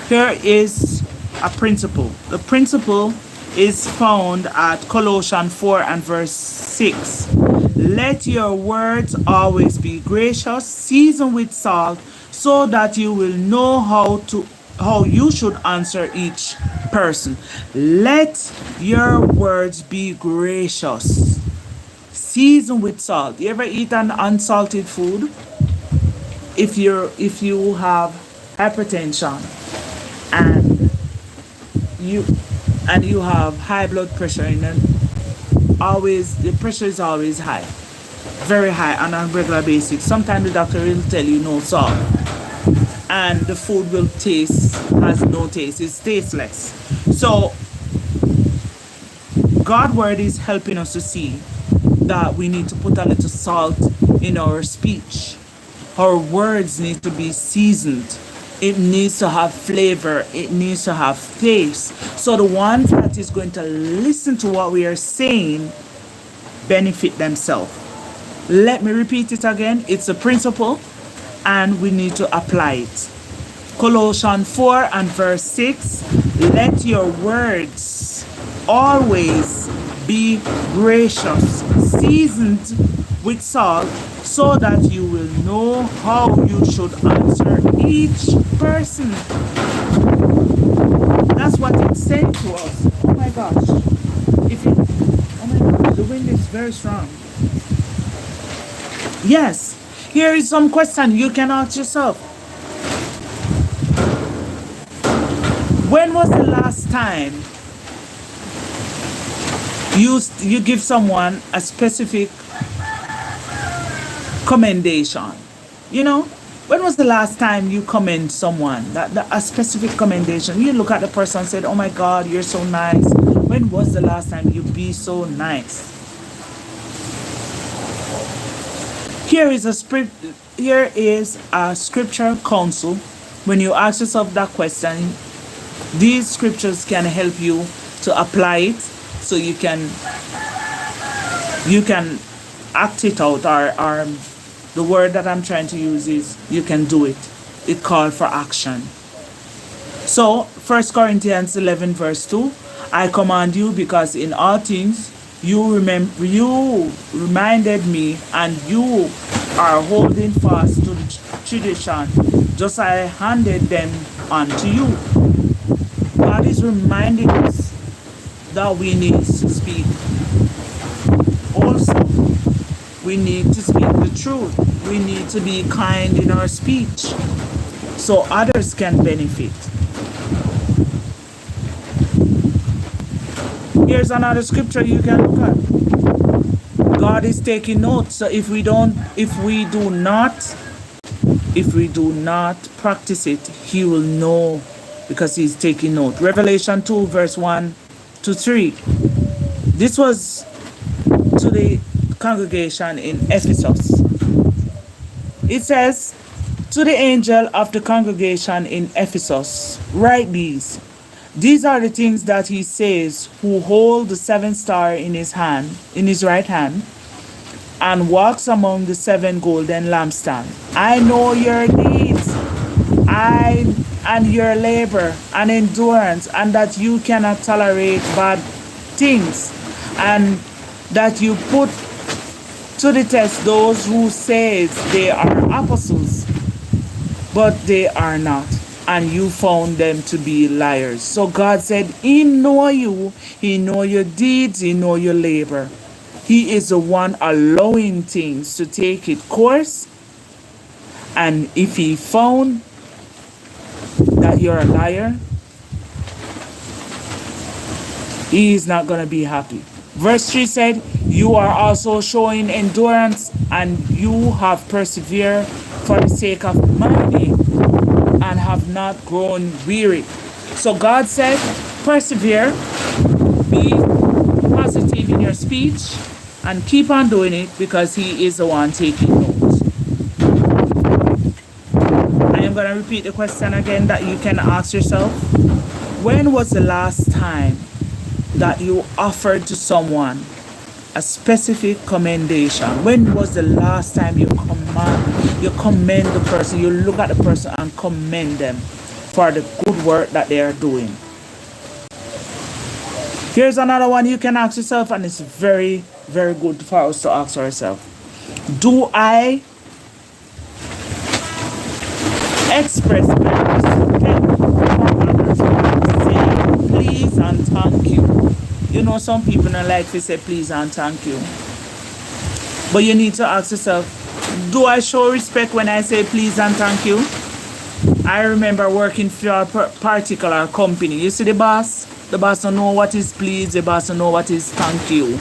Here is a principle. The principle is found at Colossians 4 and verse 6. Let your words always be gracious, seasoned with salt, so that you will know how you should answer each person. Let your words be gracious, seasoned with salt. You ever eat an unsalted food? If you have hypertension and you have high blood pressure, and then always the pressure is always high, very high on a regular basis. Sometimes the doctor will tell you no salt, and the food has no taste. It's tasteless. So God's word is helping us to see that we need to put a little salt in our speech. Our words need to be seasoned. It needs to have flavor. It needs to have taste. So the one that is going to listen to what we are saying benefit themselves. Let me repeat it again. It's a principle and we need to apply it. Colossians 4 and verse 6. Let your words always be gracious, seasoned with salt, so that you will know how you should answer each person. That's what it's saying to us. Oh my gosh. Oh my gosh, the wind is very strong. Yes. Here is some question you can ask yourself. When was the last time you give someone a specific commendation? You know, when was the last time you commend someone, that a specific commendation? You look at the person and said, oh my God, you're so nice. When was the last time you be so nice? Here is a scripture counsel. When you ask yourself that question, these scriptures can help you to apply it so you can act it out, or the word that I'm trying to use is you can do it. It called for action. So 1 Corinthians 11 verse 2, I command you because in all things you reminded me, and you are holding fast to the tradition just I handed them on to you. God is reminding us that we need to speak. Also, we need to speak the truth. We need to be kind in our speech so others can benefit. Here's another scripture you can look at. God is taking notes. So if we do not practice it, he will know, because he's taking note. Revelation 2 verse 1 to 3. This was to the congregation in Ephesus. It says, to the angel of the congregation in Ephesus, write these. These are the things that he says, who hold the seventh star in his right hand, and walks among the seven golden lampstands. I know your deeds, and your labor and endurance, and that you cannot tolerate bad things, and that you put to the test those who say they are apostles, but they are not, and you found them to be liars. So God said, he know you, he know your deeds, he know your labor. He is the one allowing things to take its course, and if he found that you're a liar, he is not going to be happy. Verse 3 said, you are also showing endurance, and you have persevered for the sake of my name, and have not grown weary. So God said, persevere, be positive in your speech, and keep on doing it, because he is the one taking notes. I am going to repeat the question again that you can ask yourself. When was the last time that you offered to someone a specific commendation? When was the last time you commend the person, you look at the person and commend them for the good work that they are doing? Here's another one you can ask yourself, and it's very, very good for us to ask ourselves. Do I express my respect for others by saying please and thank you? You know, some people don't like to say please and thank you. But you need to ask yourself, do I show respect when I say please and thank you? I remember working for a particular company. You see the boss? The boss don't know what is please. The boss don't know what is thank you.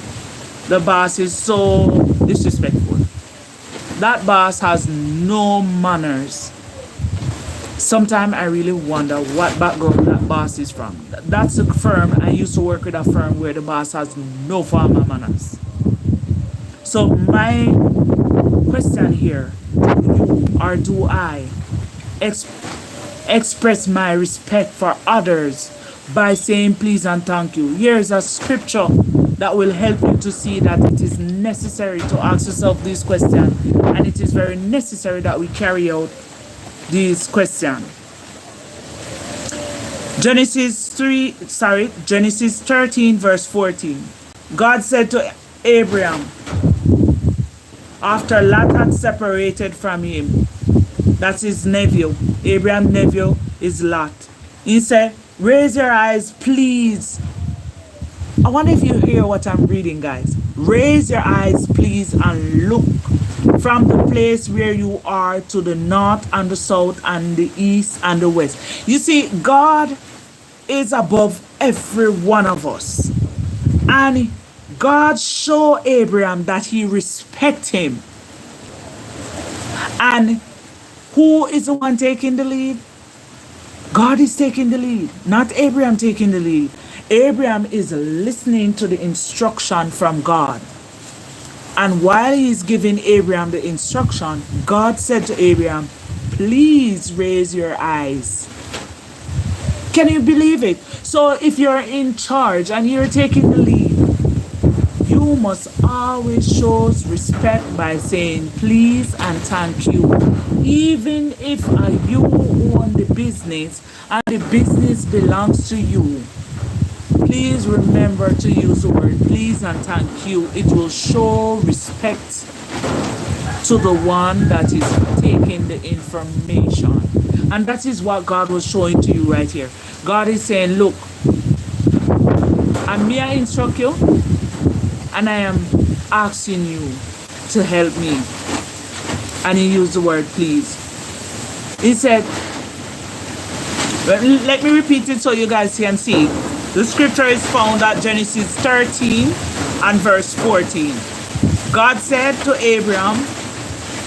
The boss is so disrespectful. That boss has no manners. Sometimes I really wonder what background that boss is from. That's a firm. I used to work with a firm where the boss has no formal manners. So my question here, do I express my respect for others by saying please and thank you. Here is a scripture that will help you to see that it is necessary to ask yourself these questions, and it is very necessary that we carry out these questions. Genesis 13 verse 14. God said to Abraham, after Lot had separated from him, that's his nephew. Abraham's nephew is Lot. He said, raise your eyes, please. I wonder if you hear what I'm reading, guys. Raise your eyes, please, and look from the place where you are to the north and the south and the east and the west. You see, God is above every one of us. And God showed Abraham that he respects him. And who is the one taking the lead? God is taking the lead, not Abraham taking the lead. Abraham is listening to the instruction from God. And while he's giving Abraham the instruction, God said to Abraham, please raise your eyes. Can you believe it? So if you're in charge and you're taking the lead, you must always show respect by saying please and thank you. Even if you own the business and the business belongs to you, please remember to use the word please and thank you. It will show respect to the one that is taking the information. And that is what God was showing to you right here. God is saying, look, I'm here to instruct you, and I am asking you to help me. And he used the word please. He said, let me repeat it so you guys can see. The scripture is found at Genesis 13 and verse 14. God said to Abraham,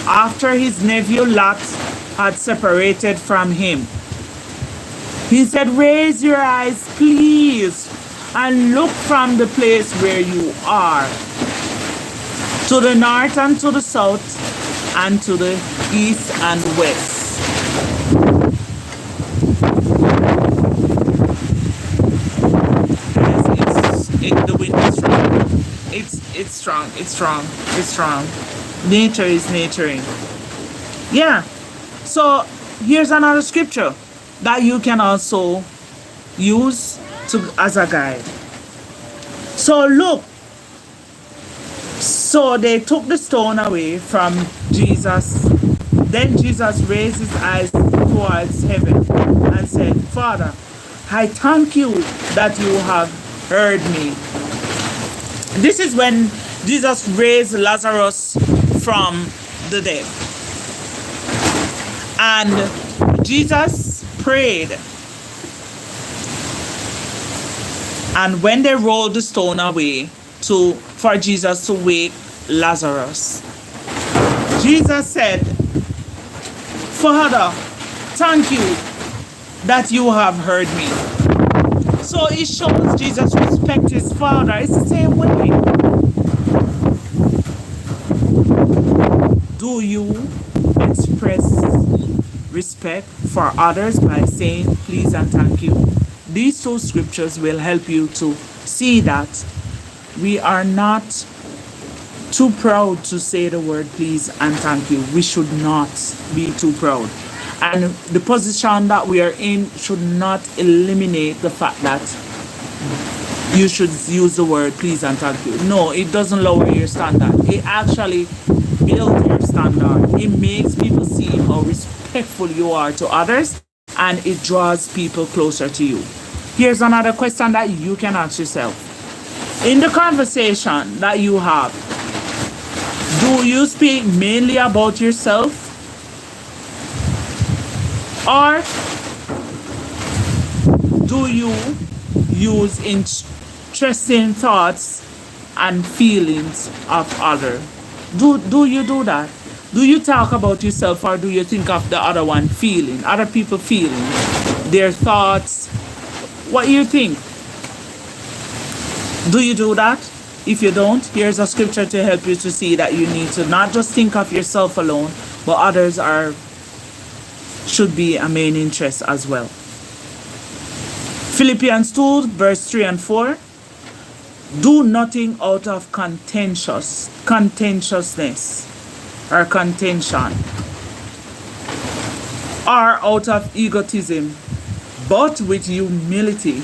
after his nephew Lot had separated from him, he said, raise your eyes, please, and look from the place where you are, to the north and to the south, and to the east and west. The wind is strong. It's strong. Nature is naturing. Yeah. So here's another scripture that you can also use as a guide. So look. So they took the stone away from Jesus. Then Jesus raised his eyes towards heaven and said, Father, I thank you that you have heard me. This is when Jesus raised Lazarus from the dead. And Jesus prayed. And when they rolled the stone away for Jesus to wake Lazarus, Jesus said, Father, thank you that you have heard me. So it shows Jesus respect his Father. It's the same way. Do you express respect for others by saying please and thank you? These two scriptures will help you to see that we are not too proud to say the word please and thank you. We should not be too proud. And the position that we are in should not eliminate the fact that you should use the word please and thank you. No, it doesn't lower your standard. It actually builds your standard. It makes people see how respectful you are to others, and it draws people closer to you. Here's another question that you can ask yourself. In the conversation that you have, do you speak mainly about yourself? Or do you use interesting thoughts and feelings of others? Do you do that? Do you talk about yourself, or do you think of the other one feeling, other people feeling, their thoughts? What do you think? Do you do that? If you don't, here's a scripture to help you to see that you need to not just think of yourself alone, but others should be a main interest as well. Philippians 2, verse 3 and 4. Do nothing out of contentiousness or contention or out of egotism, but with humility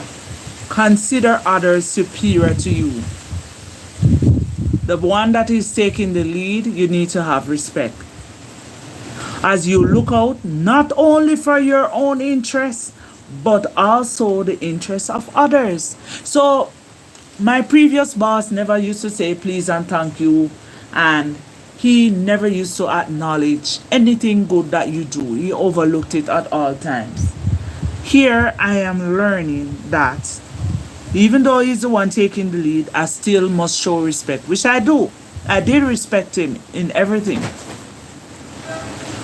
consider others superior to you. The one that is taking the lead, you need to have respect. As you look out not only for your own interests, but also the interests of others. So my previous boss never used to say please and thank you, and he never used to acknowledge anything good that you do. He overlooked it at all times. Here I am learning that even though he's the one taking the lead, I still must show respect, which I do. I did respect him in everything.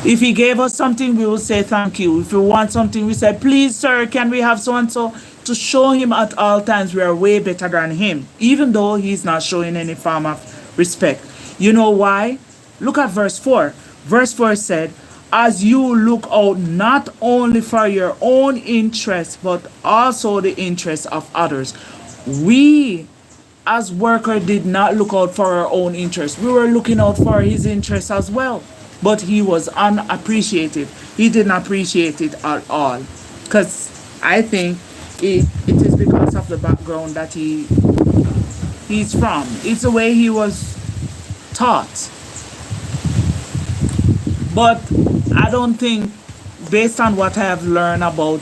If he gave us something, we will say thank you. If we want something, we say, please, sir, can we have so and so? To show him at all times we are way better than him, even though he's not showing any form of respect. You know why? Look at verse 4. Verse 4 said, as you look out not only for your own interests, but also the interests of others. We, as workers, did not look out for our own interests. We were looking out for his interests as well. But he was unappreciated. He didn't appreciate it at all. Because I think it is because of the background that he's from. It's the way he was taught. But I don't think, based on what I have learned about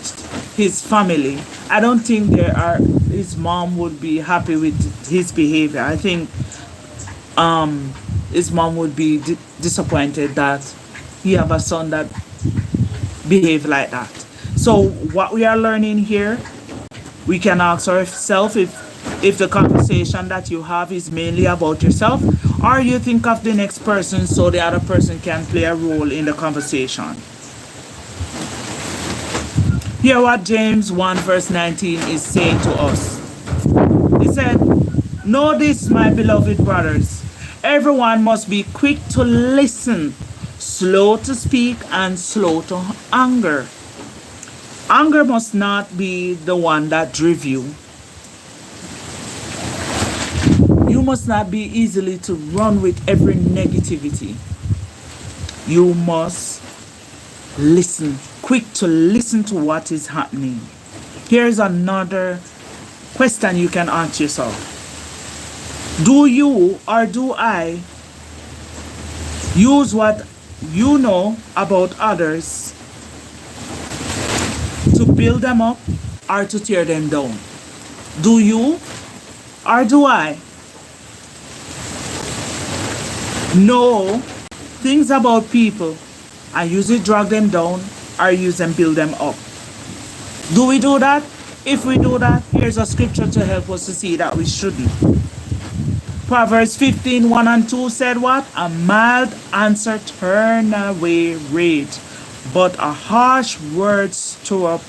his family, I don't think his mom would be happy with his behavior. I think his mom would be disappointed that he have a son that behave like that. So what we are learning here, we can ask ourselves if the conversation that you have is mainly about yourself, or you think of the next person so the other person can play a role in the conversation. Hear what James 1 verse 19 is saying to us. He said, know this, my beloved brothers, everyone must be quick to listen, slow to speak, and slow to anger. Anger must not be the one that drives you. You must not be easily to run with every negativity. You must listen, quick to listen to what is happening. Here's another question you can ask yourself. Do you or do I use what you know about others to build them up or to tear them down? Do you or do I know things about people and use it drag them down or use them build them up? Do we do that? If we do that, here's a scripture to help us to see that we shouldn't. Proverbs 15, 1 and 2 said what? A mild answer turn away rage, but a harsh word stir up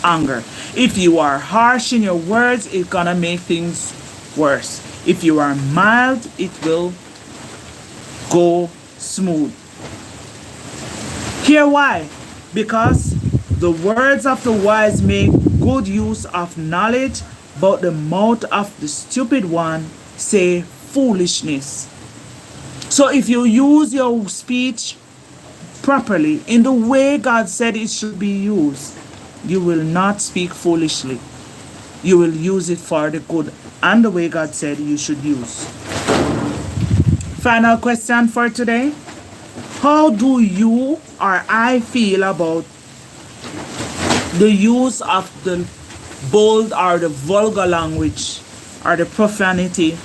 anger. If you are harsh in your words, it's gonna make things worse. If you are mild, it will go smooth. Hear why? Because the words of the wise make good use of knowledge, but the mouth of the stupid one say foolishness. So if you use your speech properly in the way God said it should be used, you will not speak foolishly. You will use it for the good and the way God said you should use. Final question for today. How do you or I feel about the use of the bold or the vulgar language or the profanity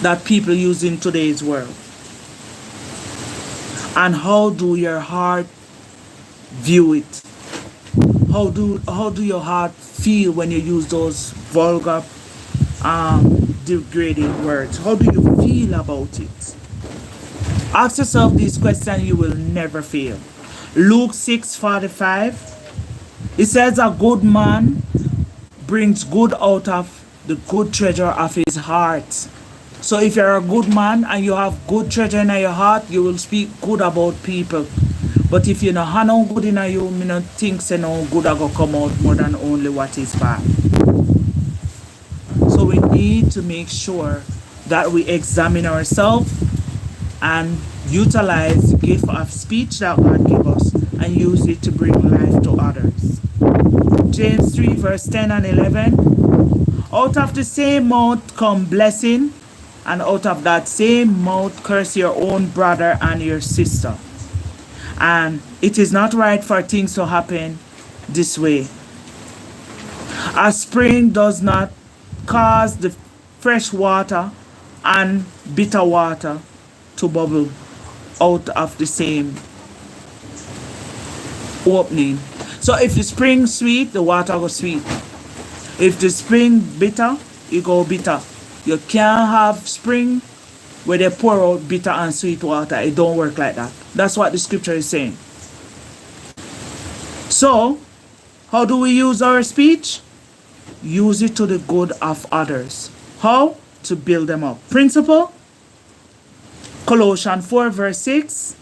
that people use in today's world? And how do your heart view it? How do your heart feel when you use those vulgar, degrading words? How do you feel about it? Ask yourself these questions, you will never fail. Luke 6:45. It says a good man brings good out of the good treasure of his heart. So if you're a good man and you have good treasure in your heart, you will speak good about people. But if you know have no good in you, me not think say no good a go come out more than only what is bad. So we need to make sure that we examine ourselves and utilize the gift of speech that God gave us and use it to bring life to others. James 3 verse 10 and 11. Out of the same mouth come blessing, and out of that same mouth curse your own brother and your sister. And it is not right for things to happen this way. A spring does not cause the fresh water and bitter water to bubble out of the same opening. So if the spring sweet, the water go sweet. If the spring bitter, it go bitter. You can't have spring where they pour out bitter and sweet water. It don't work like that. That's what the scripture is saying. So, how do we use our speech? Use it to the good of others. How? To build them up. Principle? Colossians 4 verse 6.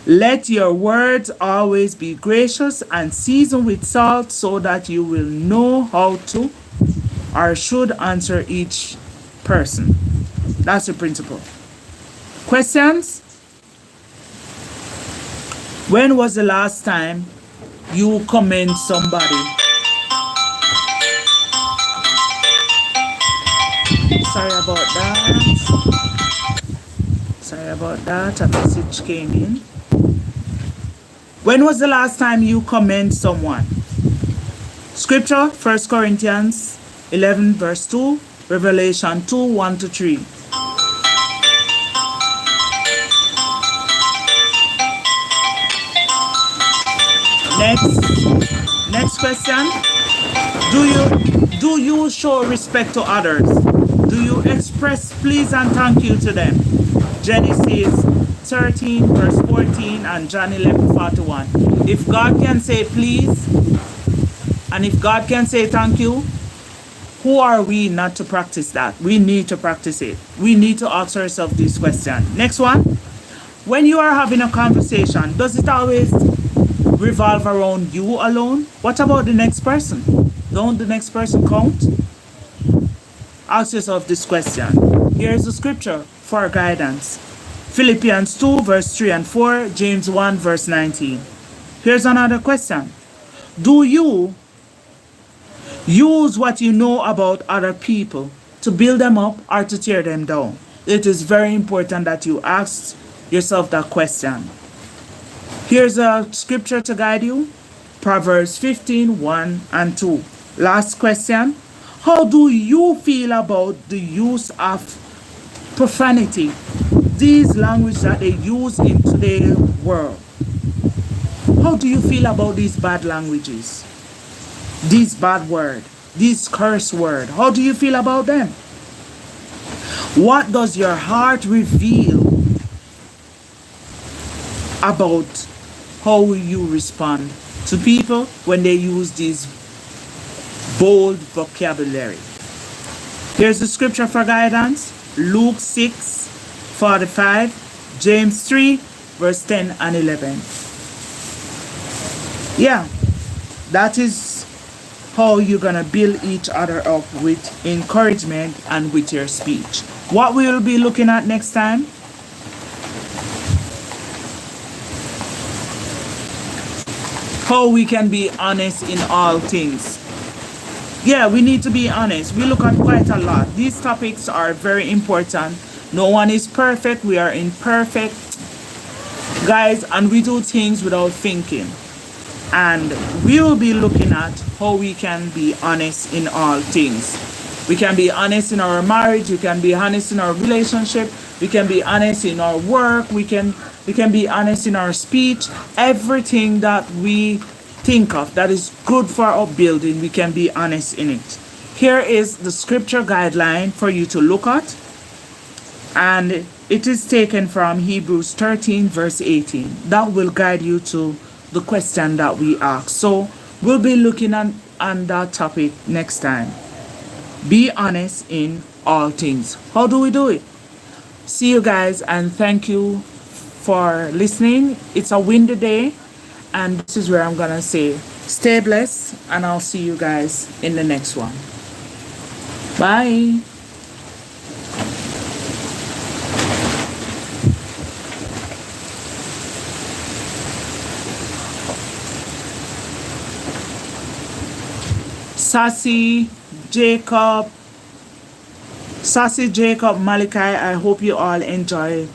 Let your words always be gracious and seasoned with salt, so that you will know how to or should answer each person. That's the principle. Questions? When was the last time you commend somebody? Sorry about that. Sorry about that. A message came in. When was the last time you commend someone? Scripture, 1 Corinthians 11 verse 2, Revelation 2, 1 to 3. Next question. Do you show respect to others? Do you express please and thank you to them? Genesis 13 verse 14 and John 11 41. If God can say please and if God can say thank you, who are we not to practice that? We need to practice it. We need to ask ourselves this question. Next one. When you are having a conversation, does it always revolve around you alone? What about the next person? Don't the next person count? Ask yourself this question. Here's the scripture for guidance. Philippians 2 verse 3 and 4, James 1 verse 19. Here's another question. Do you use what you know about other people to build them up or to tear them down? It is very important that you ask yourself that question. Here's a scripture to guide you. Proverbs 15, 1 and 2. Last question. How do you feel about the use of profanity? These language that they use in today's world. How do you feel about these bad languages? These bad words, these curse words. How do you feel about them? What does your heart reveal about how you respond to people when they use these bold vocabulary? Here's the scripture for guidance. Luke 6 45, James 3 verse 10 and 11. Yeah, that is how you're gonna build each other up with encouragement and with your speech. What we will be looking at next time? How we can be honest in all things. Yeah, we need to be honest. We look at quite a lot. These topics are very important. No one is perfect. We are imperfect, guys, and we do things without thinking. And we will be looking at how we can be honest in all things. We can be honest in our marriage. We can be honest in our relationship. We can be honest in our work. We can be honest in our speech. Everything that we think of that is good for our building, we can be honest in it. Here is the scripture guideline for you to look at. And it is taken from Hebrews 13 verse 18. That will guide you to the question that we ask. So we'll be looking on that topic next time. Be honest in all things. How do we do it? See you guys, and thank you for listening. It's a windy day, and this is where I'm gonna say stay blessed, and I'll see you guys in the next one. Bye. Sassy, Jacob, Malachi, I hope you all enjoy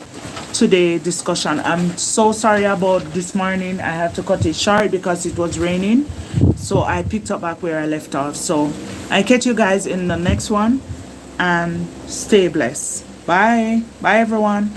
today's discussion. I'm so sorry about this morning. I had to cut it short because it was raining. So I picked up back where I left off. So I catch you guys in the next one, and stay blessed. Bye. Bye, everyone.